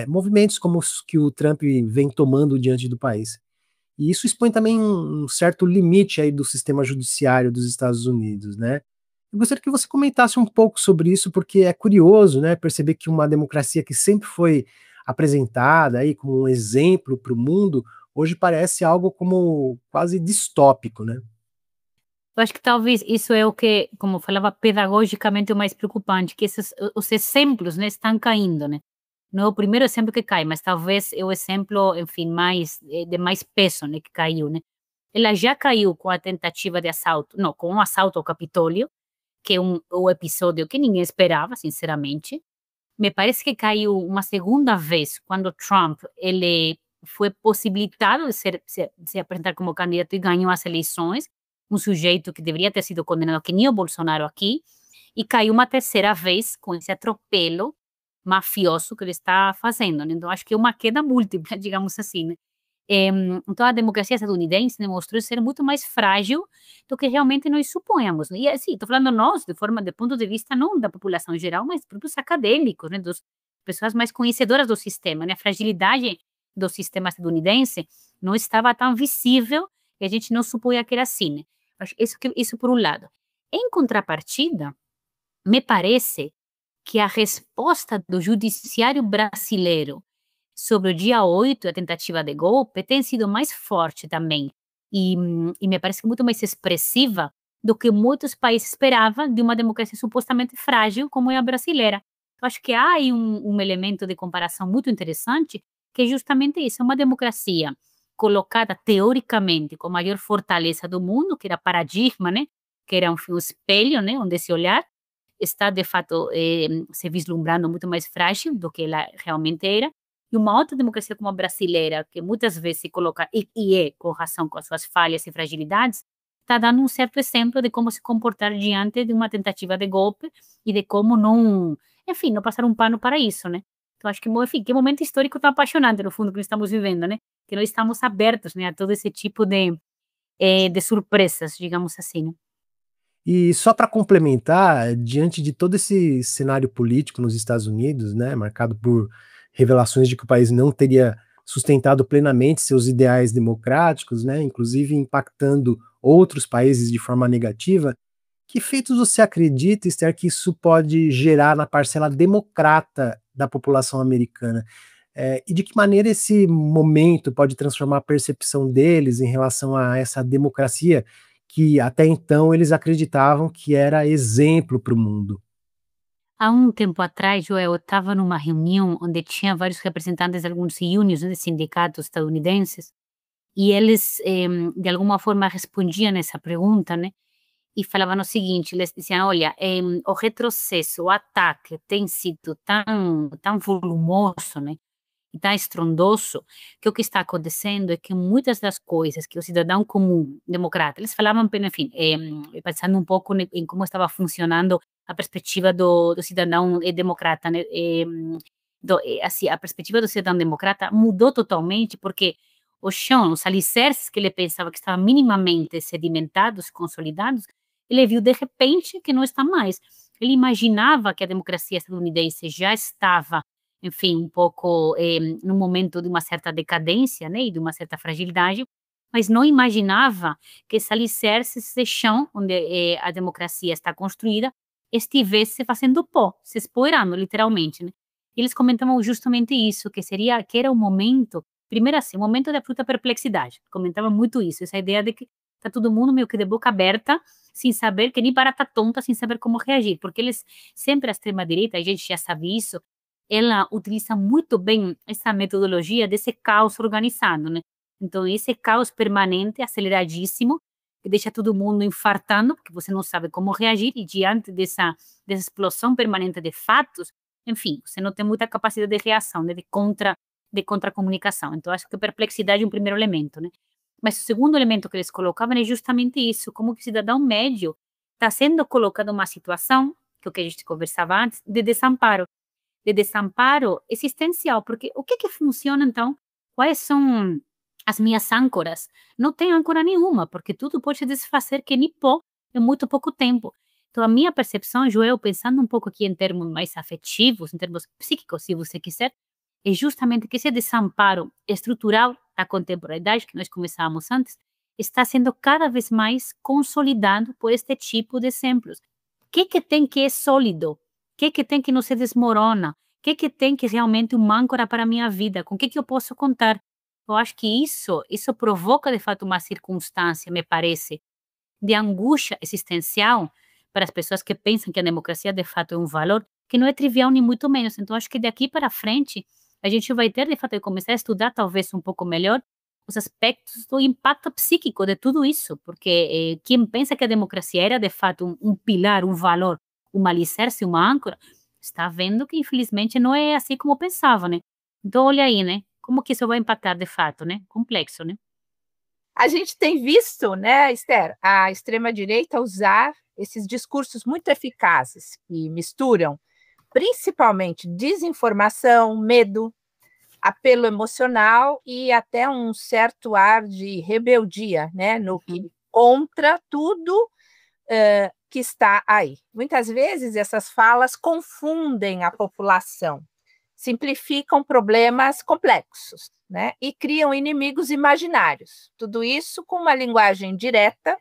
movimentos como os que o Trump vem tomando diante do país. E isso expõe também um certo limite aí do sistema judiciário dos Estados Unidos, né? Eu gostaria que você comentasse um pouco sobre isso, porque é curioso, né, perceber que uma democracia que sempre foi apresentada aí como um exemplo para o mundo, hoje parece algo como quase distópico, né? Eu acho que talvez isso é o que, como falava, pedagogicamente o mais preocupante, que os exemplos, né, estão caindo, né? Não é o primeiro exemplo que cai, mas talvez é o exemplo, enfim, de mais peso, né, que caiu, né? Ela já caiu com a tentativa de assalto, não, com um assalto ao Capitólio, que é o episódio que ninguém esperava, sinceramente. Me parece que caiu uma segunda vez, quando Trump, ele foi possibilitado de se apresentar como candidato e ganhou as eleições, um sujeito que deveria ter sido condenado, que nem o Bolsonaro aqui, e caiu uma terceira vez com esse atropelo mafioso que ele está fazendo, né? Então, acho que é uma queda múltipla, digamos assim, né? Então, a democracia estadunidense demonstrou ser muito mais frágil do que realmente nós suponhamos, né? E assim, estou falando nós, de ponto de vista não da população geral, mas próprios acadêmicos, né? Das pessoas mais conhecedoras do sistema, né? A fragilidade do sistema estadunidense não estava tão visível e a gente não supunha que era assim, né? Isso por um lado. Em contrapartida, me parece que a resposta do judiciário brasileiro sobre o dia 8, a tentativa de golpe, tem sido mais forte também. E me parece muito mais expressiva do que muitos países esperavam de uma democracia supostamente frágil como é a brasileira. Eu acho que há aí um elemento de comparação muito interessante, que é justamente isso, é uma democracia colocada teoricamente com a maior fortaleza do mundo, que era paradigma, né? Que era um espelho, né? Onde se olhar, está de fato se vislumbrando muito mais frágil do que ela realmente era. E uma outra democracia como a brasileira, que muitas vezes se coloca, e é com razão, com as suas falhas e fragilidades, está dando um certo exemplo de como se comportar diante de uma tentativa de golpe e de como não, enfim, não passar um pano para isso, né? Então, acho que, enfim, que momento histórico tão apaixonante, no fundo, que nós estamos vivendo, né? Que nós estamos abertos, né, a todo esse tipo de surpresas, digamos assim, né? E só para complementar, diante de todo esse cenário político nos Estados Unidos, né, marcado por revelações de que o país não teria sustentado plenamente seus ideais democráticos, né, inclusive impactando outros países de forma negativa, que feitos você acredita, Esther, que isso pode gerar na parcela democrata da população americana? E de que maneira esse momento pode transformar a percepção deles em relação a essa democracia que até então eles acreditavam que era exemplo para o mundo? Há um tempo atrás, eu estava numa reunião onde tinha vários representantes de alguns unions, né, de sindicatos estadunidenses, e eles, de alguma forma, respondiam essa pergunta, né? E falavam o seguinte: eles diziam, olha, o retrocesso, o ataque tem sido tão volumoso, né? E tão estrondoso, que o que está acontecendo é que muitas das coisas que o cidadão comum, democrata, eles falavam, enfim, pensando um pouco em como estava funcionando a perspectiva do cidadão democrata, né? Assim, a perspectiva do cidadão democrata mudou totalmente, porque o chão, os alicerces que ele pensava que estavam minimamente sedimentados, consolidados, ele viu de repente que não está mais. Ele imaginava que a democracia estadunidense já estava, enfim, um pouco num momento de uma certa decadência, né, e de uma certa fragilidade, mas não imaginava que esse alicerce, esse chão onde a democracia está construída, estivesse fazendo pó, se espoeirando, literalmente, né? E eles comentavam justamente isso, que era o momento, primeiro assim, o momento da absoluta perplexidade. Comentavam muito isso, essa ideia de que está todo mundo meio que de boca aberta, sem saber, que nem barata tonta, sem saber como reagir, porque eles, sempre a extrema-direita, a gente já sabe isso, ela utiliza muito bem essa metodologia desse caos organizado, né? Então, esse caos permanente, aceleradíssimo, que deixa todo mundo infartando, porque você não sabe como reagir, e diante dessa explosão permanente de fatos, enfim, você não tem muita capacidade de reação, né, de contra-comunicação. Então, acho que a perplexidade é um primeiro elemento, né? Mas o segundo elemento que eles colocavam é justamente isso, como que o cidadão médio está sendo colocado numa situação, que é o que a gente conversava antes, de desamparo existencial, porque o que funciona então? Quais são as minhas âncoras? Não tem âncora nenhuma, porque tudo pode se desfazer que nem pó em muito pouco tempo. Então, a minha percepção, Joel, pensando um pouco aqui em termos mais afetivos, em termos psíquicos, se você quiser, é justamente que esse desamparo estrutural da contemporaneidade, que nós começávamos antes, está sendo cada vez mais consolidado por este tipo de exemplos. O que tem que é sólido? O que tem que não se desmorona? O que tem que realmente uma âncora para a minha vida? Com o que eu posso contar? Eu acho que isso provoca, de fato, uma circunstância, me parece, de angústia existencial para as pessoas que pensam que a democracia, de fato, é um valor que não é trivial, nem muito menos. Então, acho que daqui para frente, a gente vai ter, de fato, que começar a estudar, talvez, um pouco melhor os aspectos do impacto psíquico de tudo isso, porque quem pensa que a democracia era, de fato, um pilar, um valor, uma alicerce, uma âncora, está vendo que, infelizmente, não é assim como pensava, né? Então, olha aí, né? Como que isso vai impactar, de fato, né? Complexo, né? A gente tem visto, né, Esther, a extrema-direita usar esses discursos muito eficazes que misturam principalmente desinformação, medo, apelo emocional e até um certo ar de rebeldia, né, no que contra tudo que está aí. Muitas vezes essas falas confundem a população, simplificam problemas complexos, né, e criam inimigos imaginários. Tudo isso com uma linguagem direta,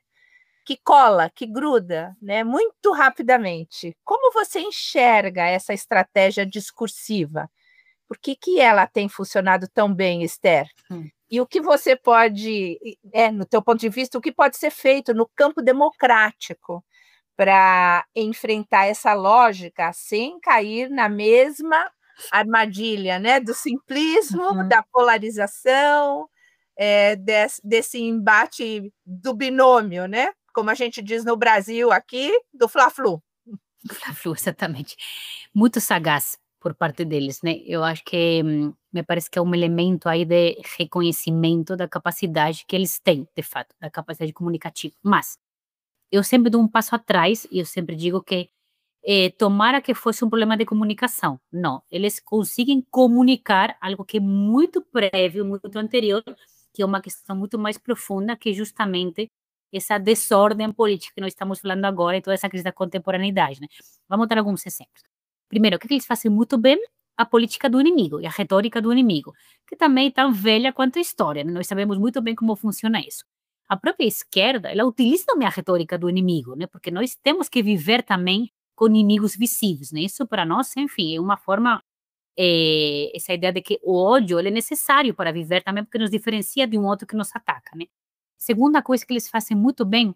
que cola, que gruda, né, muito rapidamente. Como você enxerga essa estratégia discursiva? Por que ela tem funcionado tão bem, Esther? E o que você pode, no teu ponto de vista, o que pode ser feito no campo democrático para enfrentar essa lógica sem cair na mesma armadilha, né, do simplismo, da polarização, desse embate do binômio, né? Como a gente diz no Brasil aqui, do Fla-Flu. Fla-Flu, exatamente. Muito sagaz por parte deles, né? Eu acho que me parece que é um elemento aí de reconhecimento da capacidade que eles têm, de fato, da capacidade comunicativa. Mas eu sempre dou um passo atrás e eu sempre digo que tomara que fosse um problema de comunicação. Não, eles conseguem comunicar algo que é muito prévio, muito anterior, que é uma questão muito mais profunda, que é justamente essa desordem política que nós estamos falando agora e toda essa crise da contemporaneidade, né? Vamos dar alguns exemplos. Primeiro, o que eles fazem muito bem? A política do inimigo e a retórica do inimigo, que também é tão velha quanto a história, né? Nós sabemos muito bem como funciona isso. A própria esquerda, ela utiliza também a retórica do inimigo, né? Porque nós temos que viver também com inimigos visíveis, né? Isso para nós, enfim, é uma forma, essa ideia de que o ódio ele é necessário para viver também, porque nos diferencia de um outro que nos ataca, né? Segunda coisa que eles fazem muito bem,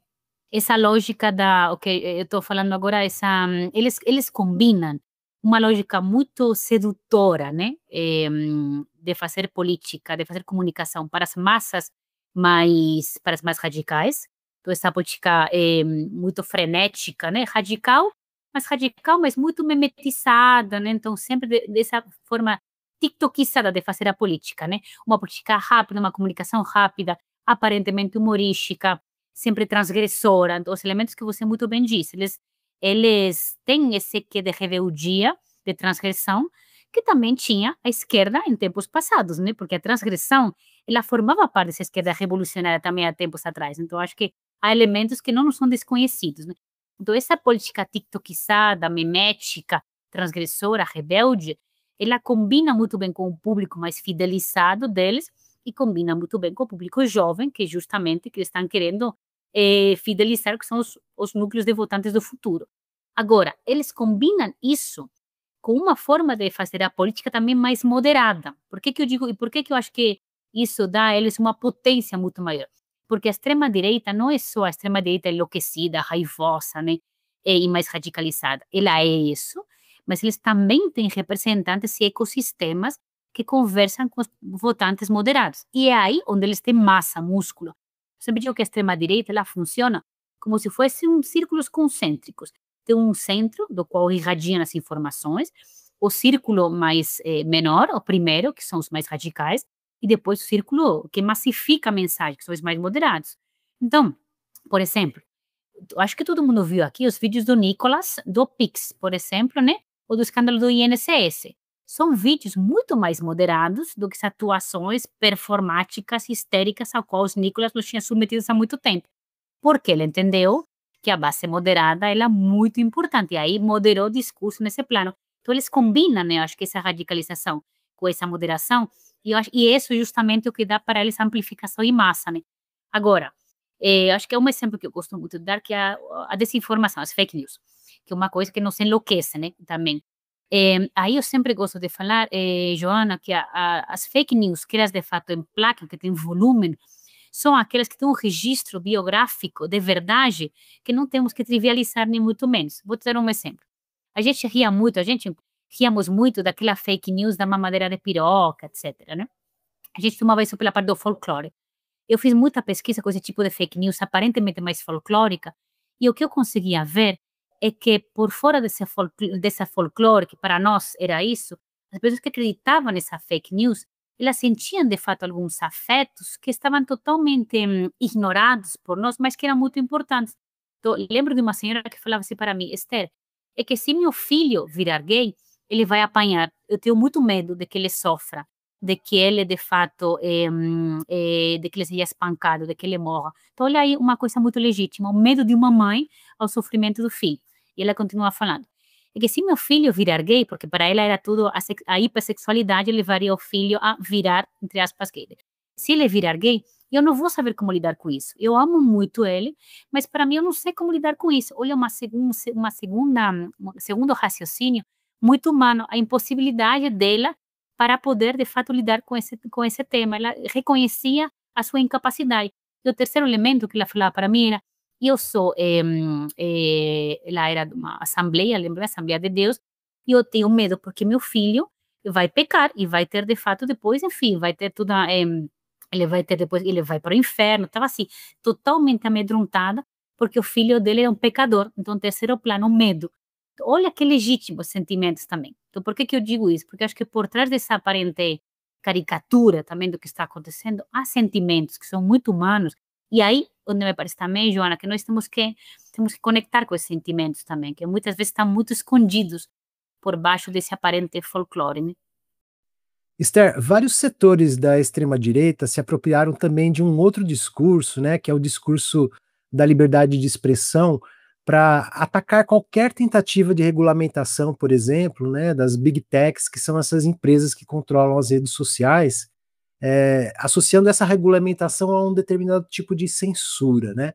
essa lógica o que eu estou falando agora, eles combinam uma lógica muito sedutora, né? De fazer política, de fazer comunicação para as massas para as mais radicais. Então, essa política muito frenética, né? Radical, mas muito memetizada, né? Então, sempre dessa forma tiktokizada de fazer a política, né? Uma política rápida, uma comunicação rápida, aparentemente humorística, sempre transgressora. Então, os elementos que você muito bem disse, eles têm esse quê de rebeldia, de transgressão, que também tinha a esquerda em tempos passados, né? Porque a transgressão, ela formava parte dessa esquerda revolucionária também há tempos atrás. Então, acho que há elementos que não nos são desconhecidos, né? Então, essa política tiktokizada, memética, transgressora, rebelde, ela combina muito bem com o público mais fidelizado deles e combina muito bem com o público jovem, que justamente que estão querendo fidelizar, que são os núcleos de votantes do futuro. Agora, eles combinam isso com uma forma de fazer a política também mais moderada. Por que eu digo, e por que eu acho que isso dá a eles uma potência muito maior? Porque a extrema-direita não é só a extrema-direita enlouquecida, raivosa, né, e mais radicalizada. Ela é isso, mas eles também têm representantes e ecossistemas que conversam com os votantes moderados. E é aí onde eles têm massa, músculo. Eu sempre digo que a extrema-direita ela funciona como se fossem círculos concêntricos. Tem um centro do qual irradiam as informações, o círculo mais menor, o primeiro, que são os mais radicais, e depois o círculo que massifica a mensagem, que são os mais moderados. Então, por exemplo, acho que todo mundo viu aqui os vídeos do Nicolas, do Pix, por exemplo, né? Ou do escândalo do INSS. São vídeos muito mais moderados do que as atuações performáticas, histéricas, ao qual os Nicolas nos tinha submetidos há muito tempo. Porque ele entendeu que a base moderada ela é muito importante, e aí moderou o discurso nesse plano. Então, eles combinam, né? Eu acho que essa radicalização com essa moderação, e isso é justamente o que dá para eles amplificação em massa, né? Agora, acho que é um exemplo que eu gosto muito de dar, que é a desinformação, as fake news, que é uma coisa que nos enlouquece, né, também. Aí eu sempre gosto de falar, Joana, que as fake news, que elas de fato emplacam, que têm volume, são aquelas que têm um registro biográfico de verdade que não temos que trivializar nem muito menos. Vou te dar um exemplo. A gente ríamos muito daquela fake news da mamadeira de piroca, etc, né? A gente tomava isso pela parte do folclore. Eu fiz muita pesquisa com esse tipo de fake news, aparentemente mais folclórica, e o que eu conseguia ver é que por fora dessa folclore, que para nós era isso, as pessoas que acreditavam nessa fake news, elas sentiam de fato alguns afetos que estavam totalmente ignorados por nós, mas que eram muito importantes. Então, lembro de uma senhora que falava assim para mim: Esther, é que se meu filho virar gay, ele vai apanhar. Eu tenho muito medo de que ele sofra, de que ele, de fato, de que ele seja espancado, de que ele morra. Então, olha aí uma coisa muito legítima, o medo de uma mãe ao sofrimento do filho. E ela continua falando. É que se meu filho virar gay, porque para ela era tudo, a hipersexualidade levaria o filho a virar, entre aspas, gay. Se ele virar gay, Eu não vou saber como lidar com isso. Eu amo muito ele, mas para mim eu não sei como lidar com isso. Olha, um segundo raciocínio muito humano, a impossibilidade dela para poder, de fato, lidar com esse tema. Ela reconhecia a sua incapacidade. E o terceiro elemento que ela falava para mim era, eu sou, ela era de uma assembleia, lembra? Assembleia de Deus, e eu tenho medo porque meu filho vai pecar e vai ter, de fato, depois, enfim, vai ter toda... ele vai ter depois, ele vai para o inferno, estava assim, totalmente amedrontada, porque o filho dele é um pecador. Então, terceiro plano, medo. Olha que legítimos sentimentos também. Então, por que eu digo isso? Porque acho que por trás dessa aparente caricatura também do que está acontecendo, há sentimentos que são muito humanos, e aí, onde me parece também, Joana, que nós temos que conectar com esses sentimentos também, que muitas vezes estão muito escondidos por baixo desse aparente folclore, né? Esther, vários setores da extrema-direita se apropriaram também de um outro discurso, né, que é o discurso da liberdade de expressão, para atacar qualquer tentativa de regulamentação, por exemplo, né, das big techs, que são essas empresas que controlam as redes sociais, associando essa regulamentação a um determinado tipo de censura, né?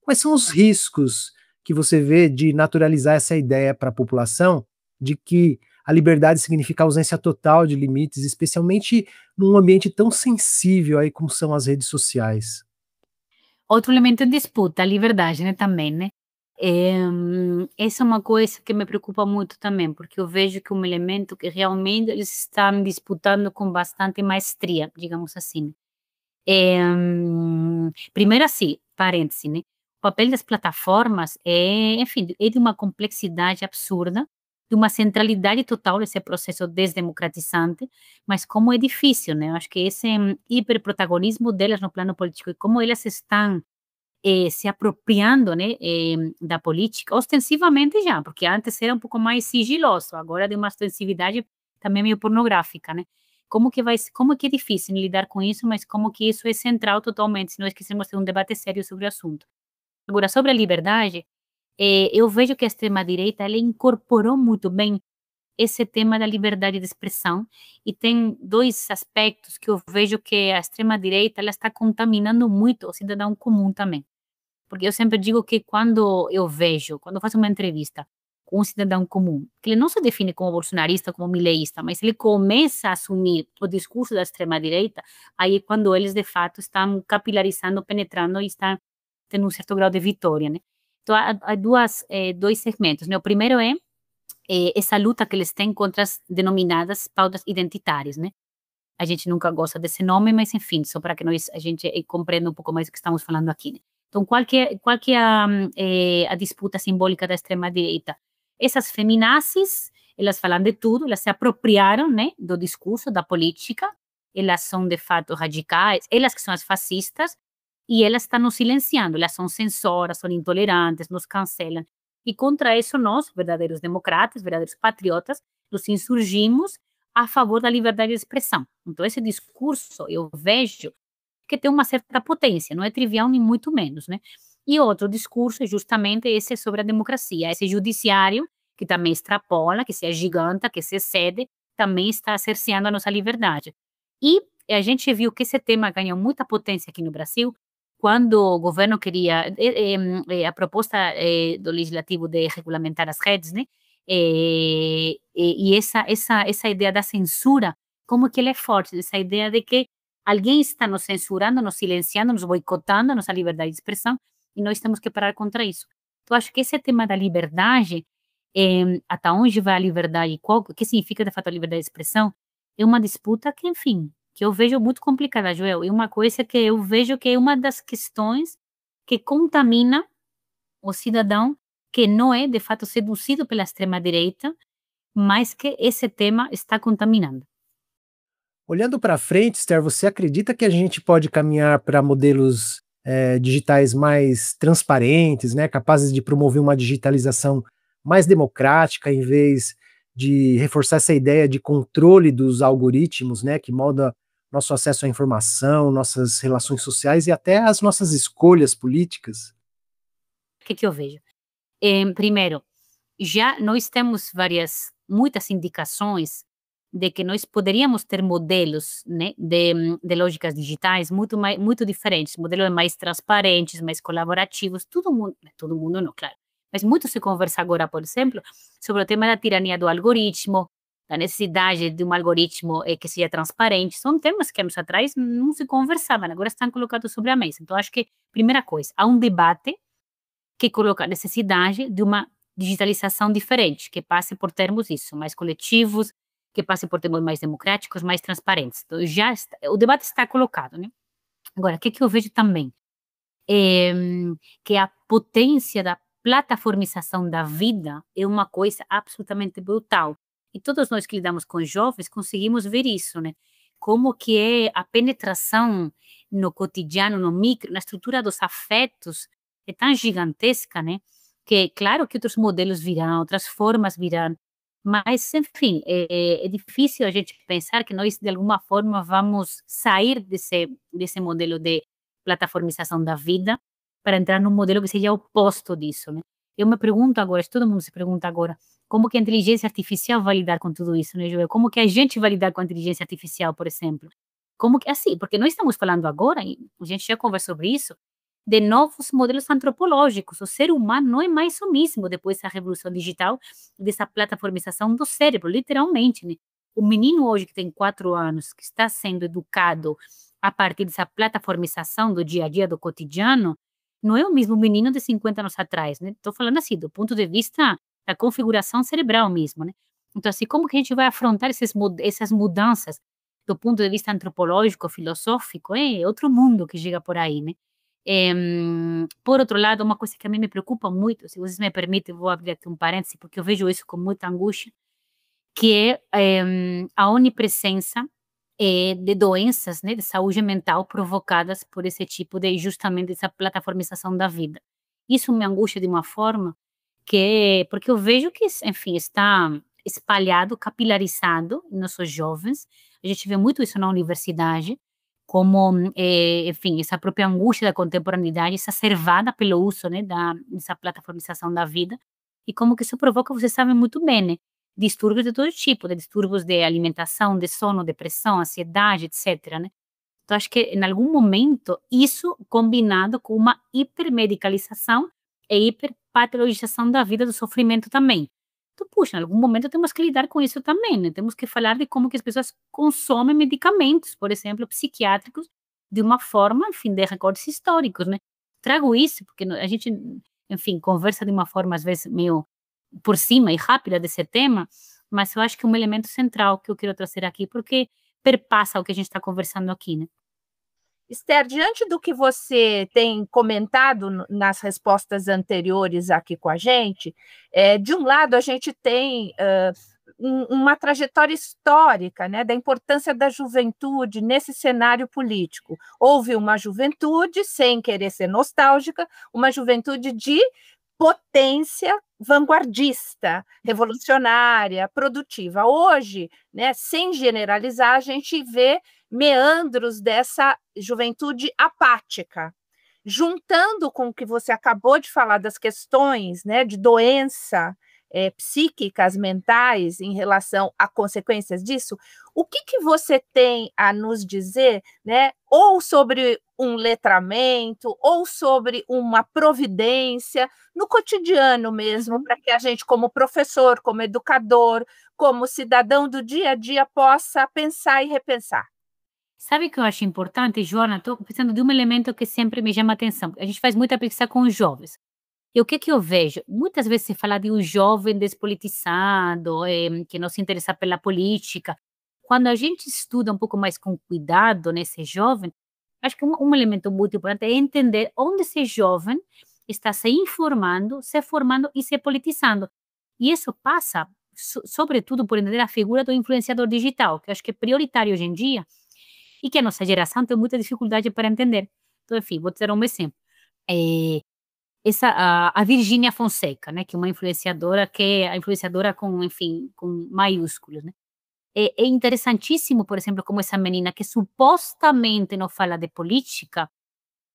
Quais são os riscos que você vê de naturalizar essa ideia para a população de que a liberdade significa ausência total de limites, especialmente num ambiente tão sensível aí como são as redes sociais? Outro elemento em disputa, a liberdade, né, também, né? Essa é uma coisa que me preocupa muito também, porque eu vejo que é um elemento que realmente eles estão disputando com bastante maestria, digamos assim. Primeiro assim, parêntese, né? O papel das plataformas enfim, é de uma complexidade absurda, de uma centralidade total desse processo desdemocratizante, mas como é difícil, né? Eu acho que esse hiperprotagonismo delas no plano político e como elas estão se apropriando, né, da política, ostensivamente já, porque antes era um pouco mais sigiloso, agora de uma ostensividade também meio pornográfica, né? Como que é difícil lidar com isso, mas como que isso é central totalmente, se nós quisermos ter um debate sério sobre o assunto. Agora, sobre a liberdade, eu vejo que a extrema-direita, ela incorporou muito bem esse tema da liberdade de expressão, e tem dois aspectos que eu vejo que a extrema-direita, ela está contaminando muito o cidadão comum também. Porque eu sempre digo que quando eu faço uma entrevista com um cidadão comum, que ele não se define como bolsonarista, como mileísta, mas ele começa a assumir o discurso da extrema-direita, aí é quando eles, de fato, estão capilarizando, penetrando e estão tendo um certo grau de vitória, né? Então, há dois segmentos, né? O primeiro é essa luta que eles têm contra as denominadas pautas identitárias, né? A gente nunca gosta desse nome, mas enfim, só para que a gente compreenda um pouco mais o que estamos falando aqui, né? Então, qual que é a disputa simbólica da extrema-direita? Essas feminazis, elas falam de tudo, elas se apropriaram, né, do discurso, da política, elas são, de fato, radicais, elas que são as fascistas, e elas estão nos silenciando, elas são censoras, são intolerantes, nos cancelam. E contra isso, nós, verdadeiros democratas, verdadeiros patriotas, nos insurgimos a favor da liberdade de expressão. Então, esse discurso, eu vejo que tem uma certa potência, não é trivial nem muito menos, né? E outro discurso é justamente esse sobre a democracia, esse judiciário que também extrapola, que se agiganta, que se excede, também está cerceando a nossa liberdade. E a gente viu que esse tema ganhou muita potência aqui no Brasil quando o governo queria, a proposta do legislativo de regulamentar as redes, né? E essa ideia da censura, como que ela é forte, essa ideia de que alguém está nos censurando, nos silenciando, nos boicotando a nossa liberdade de expressão, e nós temos que parar contra isso. Então, acho que esse tema da liberdade, até onde vai a liberdade, o que significa de fato a liberdade de expressão, é uma disputa que, enfim, que eu vejo muito complicada, Joel, e uma coisa que eu vejo que é uma das questões que contamina o cidadão que não é, de fato, seduzido pela extrema-direita, mas que esse tema está contaminando. Olhando para frente, Esther, você acredita que a gente pode caminhar para modelos digitais mais transparentes, né, capazes de promover uma digitalização mais democrática, em vez de reforçar essa ideia de controle dos algoritmos, né, que molda nosso acesso à informação, nossas relações sociais e até as nossas escolhas políticas? O que eu vejo? Primeiro, já nós temos muitas indicações de que nós poderíamos ter modelos, né, de lógicas digitais muito diferentes, modelos mais transparentes, mais colaborativos, todo mundo não, claro, mas muito se conversa agora, por exemplo, sobre o tema da tirania do algoritmo, da necessidade de um algoritmo que seja transparente. São temas que anos atrás não se conversavam, agora estão colocados sobre a mesa. Então, acho que, primeira coisa, há um debate que coloca a necessidade de uma digitalização diferente, que passe por termos isso, mais coletivos, que passe por termos mais democráticos, mais transparentes. Então, o debate está colocado, né? Agora, o que eu vejo também? Que a potência da plataformização da vida é uma coisa absolutamente brutal. E todos nós que lidamos com jovens conseguimos ver isso, né? Como que é a penetração no cotidiano, no micro, na estrutura dos afetos, é tão gigantesca, né? Que claro que outros modelos virão, outras formas virão, mas, enfim, é difícil a gente pensar que nós, de alguma forma, vamos sair desse modelo de plataformização da vida para entrar num modelo que seja oposto disso, né? Eu me pergunto agora, todo mundo se pergunta agora, como que a inteligência artificial vai lidar com tudo isso, né, Joel? Como que a gente vai lidar com a inteligência artificial, por exemplo? Como que, assim, porque nós estamos falando agora, e a gente já conversou sobre isso, de novos modelos antropológicos. O ser humano não é mais o mesmo depois da revolução digital, dessa plataformização do cérebro, literalmente, né? O menino hoje que tem 4 anos, que está sendo educado a partir dessa plataformização do dia a dia, do cotidiano, não é o mesmo menino de 50 anos atrás, né? Estou falando assim, do ponto de vista da configuração cerebral mesmo, né? Então, assim, como que a gente vai afrontar essas mudanças do ponto de vista antropológico, filosófico? É outro mundo que chega por aí, né? Por outro lado, uma coisa que a mim me preocupa muito, se vocês me permitem, vou abrir aqui um parêntese, porque eu vejo isso com muita angústia, que é a onipresença de doenças, né, de saúde mental provocadas por esse tipo de, justamente, essa plataformização da vida. Isso me angustia de uma forma porque eu vejo que, enfim, está espalhado, capilarizado em nossos jovens. A gente vê muito isso na universidade, como, enfim, essa própria angústia da contemporaneidade exacerbada pelo uso, né, dessa plataformização da vida, e como que isso provoca, vocês sabem muito bem, né, distúrbios de todo tipo, de distúrbios de alimentação, de sono, depressão, ansiedade, etc., né? Então, acho que em algum momento, isso combinado com uma hipermedicalização e hiperpatologização da vida, do sofrimento também. Então, puxa, em algum momento temos que lidar com isso também, né? Temos que falar de como que as pessoas consomem medicamentos, por exemplo, psiquiátricos, de uma forma, enfim, de recortes históricos, né? Trago isso porque a gente, enfim, conversa de uma forma, às vezes, meio por cima e rápida desse tema, mas eu acho que é um elemento central que eu quero trazer aqui, porque perpassa o que a gente está conversando aqui, né? Esther, diante do que você tem comentado nas respostas anteriores aqui com a gente, de um lado a gente tem uma trajetória histórica, né, da importância da juventude nesse cenário político. Houve uma juventude, sem querer ser nostálgica, uma juventude de potência vanguardista, revolucionária, produtiva. Hoje, né, sem generalizar, a gente vê meandros dessa juventude apática, juntando com o que você acabou de falar das questões, né, de doença psíquicas, mentais, em relação a consequências disso. O que você tem a nos dizer, né, ou sobre um letramento, ou sobre uma providência no cotidiano mesmo, para que a gente, como professor, como educador, como cidadão do dia a dia, possa pensar e repensar? Sabe o que eu acho importante, Joana? Estou pensando de um elemento que sempre me chama a atenção. A gente faz muita pesquisa com os jovens. E o que eu vejo? Muitas vezes se fala de um jovem despolitizado, que não se interessa pela política. Quando a gente estuda um pouco mais com cuidado nesse jovem, acho que um elemento muito importante é entender onde esse jovem está se informando, se formando e se politizando. E isso passa, sobretudo, por entender a figura do influenciador digital, que eu acho que é prioritário hoje em dia e que a nossa geração tem muita dificuldade para entender. Então, enfim, vou te dar um exemplo. É, a Virgínia Fonseca, né, que é uma influenciadora, que é a influenciadora com, enfim, com maiúsculos, né? É interessantíssimo, por exemplo, como essa menina que supostamente não fala de política,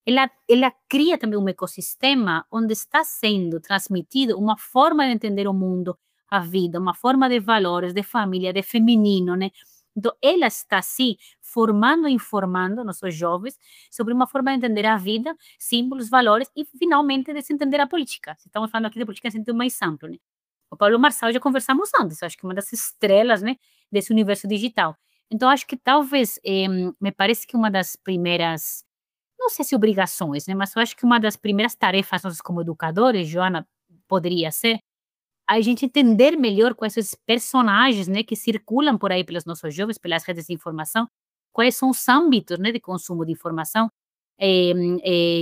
ela cria também um ecossistema onde está sendo transmitido uma forma de entender o mundo, a vida, uma forma de valores, de família, de feminino, né? Então, ela está, sim, formando e informando nossos jovens sobre uma forma de entender a vida, símbolos, valores e, finalmente, de se entender a política. Estamos falando aqui de política em sentido mais amplo, né? O Pablo Marçal já conversamos antes, acho que uma das estrelas, né, desse universo digital. Então, acho que talvez, me parece que uma das primeiras, não sei se obrigações, né, mas eu acho que uma das primeiras tarefas nossas como educadores, Joana, poderia ser a gente entender melhor quais são esses personagens, né, que circulam por aí pelos nossos jovens, pelas redes de informação, quais são os âmbitos, né, de consumo de informação,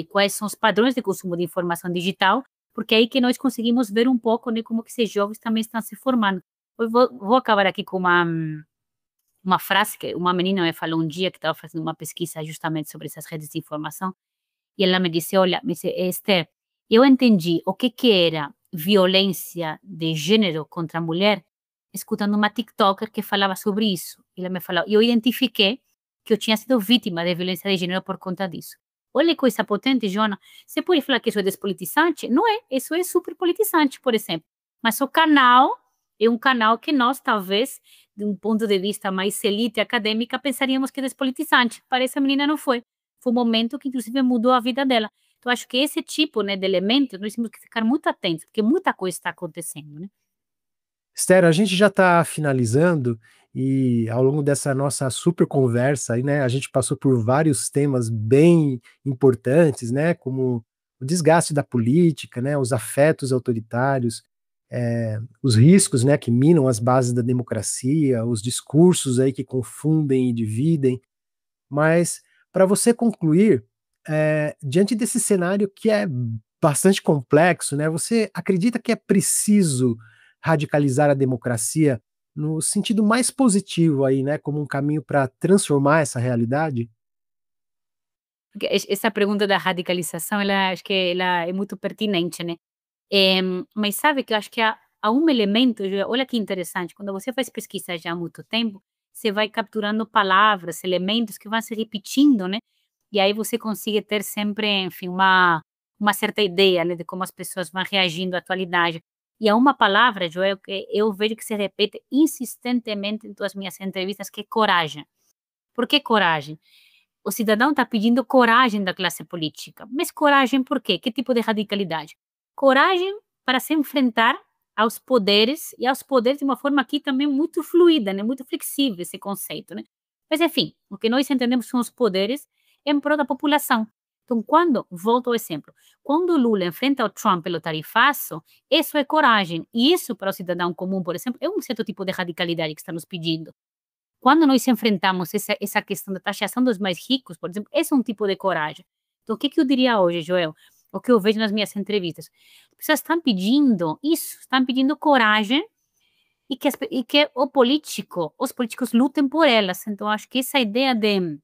quais são os padrões de consumo de informação digital, porque é aí que nós conseguimos ver um pouco, né, como que esses jovens também estão se formando. Eu vou acabar aqui com uma frase que uma menina me falou um dia que estava fazendo uma pesquisa justamente sobre essas redes de informação, e ela me disse, olha, Esther, eu entendi o que era violência de gênero contra a mulher escutando uma TikToker que falava sobre isso. E ela me falou, e eu identifiquei que eu tinha sido vítima de violência de gênero por conta disso. Olha que coisa potente, Jona. Você pode falar que isso é despolitizante? Não é, isso é super politizante, por exemplo. Mas o canal é um canal que nós, talvez, de um ponto de vista mais elite acadêmica, pensaríamos que é despolitizante. Para essa menina não foi. Foi um momento que, inclusive, mudou a vida dela. Então, acho que esse tipo, né, de elementos, nós temos que ficar muito atentos, porque muita coisa está acontecendo, né? Esther, a gente já está finalizando e ao longo dessa nossa super conversa aí, né, a gente passou por vários temas bem importantes, né, como o desgaste da política, né, os afetos autoritários, os riscos, né, que minam as bases da democracia, os discursos aí que confundem e dividem. Mas para você concluir, diante desse cenário que é bastante complexo, né, você acredita que é preciso radicalizar a democracia no sentido mais positivo aí, né, como um caminho para transformar essa realidade? Essa pergunta da radicalização, acho que ela é muito pertinente, né? Mas sabe que eu acho que há um elemento, olha que interessante, quando você faz pesquisa já há muito tempo, você vai capturando palavras, elementos que vão se repetindo, né? E aí você consegue ter sempre, enfim, uma certa ideia, né, de como as pessoas vão reagindo à atualidade. E há uma palavra, Joel, que eu vejo que se repete insistentemente em todas as minhas entrevistas, que é coragem. Por que coragem? O cidadão está pedindo coragem da classe política. Mas coragem por quê? Que tipo de radicalidade? Coragem para se enfrentar aos poderes, e aos poderes de uma forma aqui também muito fluida, né? Muito flexível esse conceito, né? Mas, enfim, o que nós entendemos são os poderes em prol da população. Então, volto ao exemplo, quando o Lula enfrenta o Trump pelo tarifaço, isso é coragem. E isso, para o cidadão comum, por exemplo, é um certo tipo de radicalidade que está nos pedindo. Quando nós enfrentamos essa questão da taxação dos mais ricos, por exemplo, esse é um tipo de coragem. Então, o que eu diria hoje, Joel? O que eu vejo nas minhas entrevistas. As pessoas estão pedindo isso, estão pedindo coragem e que os políticos lutem por elas. Então, acho que essa ideia de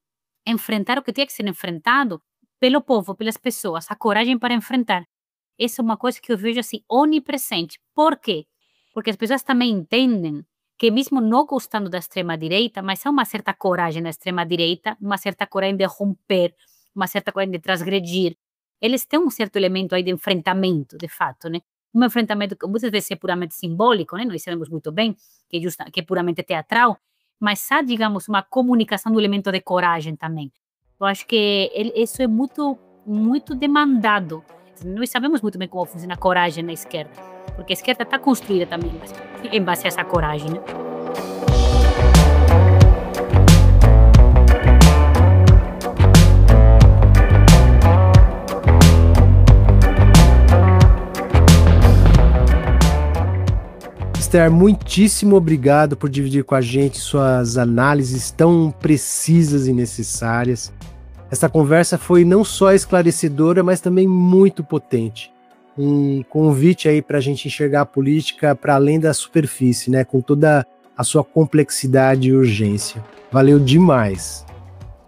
enfrentar o que tem que ser enfrentado pelo povo, pelas pessoas, a coragem para enfrentar. Essa é uma coisa que eu vejo assim, onipresente. Por quê? Porque as pessoas também entendem que mesmo não gostando da extrema-direita, mas há uma certa coragem na extrema-direita, uma certa coragem de romper, uma certa coragem de transgredir. Eles têm um certo elemento aí de enfrentamento, de fato, né? Um enfrentamento que muitas vezes é puramente simbólico, né? Nós sabemos muito bem que é puramente teatral, mas há, digamos, uma comunicação do elemento de coragem também. Eu acho que isso é muito, muito demandado. Nós sabemos muito bem como funciona a coragem na esquerda, porque a esquerda está construída também em base a essa coragem, né? Esther, muitíssimo obrigado por dividir com a gente suas análises tão precisas e necessárias. Essa conversa foi não só esclarecedora, mas também muito potente. Um convite aí para a gente enxergar a política para além da superfície, né? Com toda a sua complexidade e urgência. Valeu demais.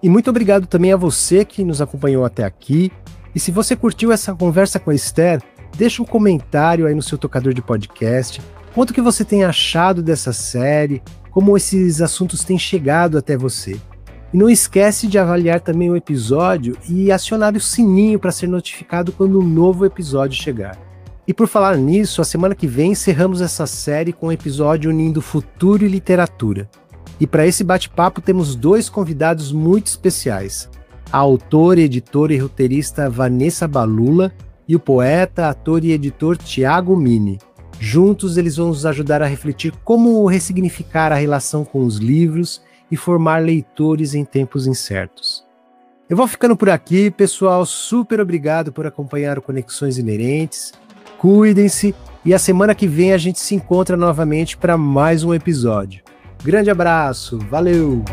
E muito obrigado também a você que nos acompanhou até aqui. E se você curtiu essa conversa com a Esther, deixa um comentário aí no seu tocador de podcast. Conta o que você tem achado dessa série, como esses assuntos têm chegado até você. E não esquece de avaliar também o episódio e acionar o sininho para ser notificado quando um novo episódio chegar. E por falar nisso, a semana que vem encerramos essa série com um episódio unindo futuro e literatura. E para esse bate-papo temos 2 convidados muito especiais. A autora, editora e roteirista Vanessa Balula e o poeta, ator e editor Tiago Mini. Juntos eles vão nos ajudar a refletir como ressignificar a relação com os livros e formar leitores em tempos incertos. Eu vou ficando por aqui, pessoal. Super obrigado por acompanhar o Conexões Inerentes. Cuidem-se e a semana que vem a gente se encontra novamente para mais um episódio. Grande abraço, valeu!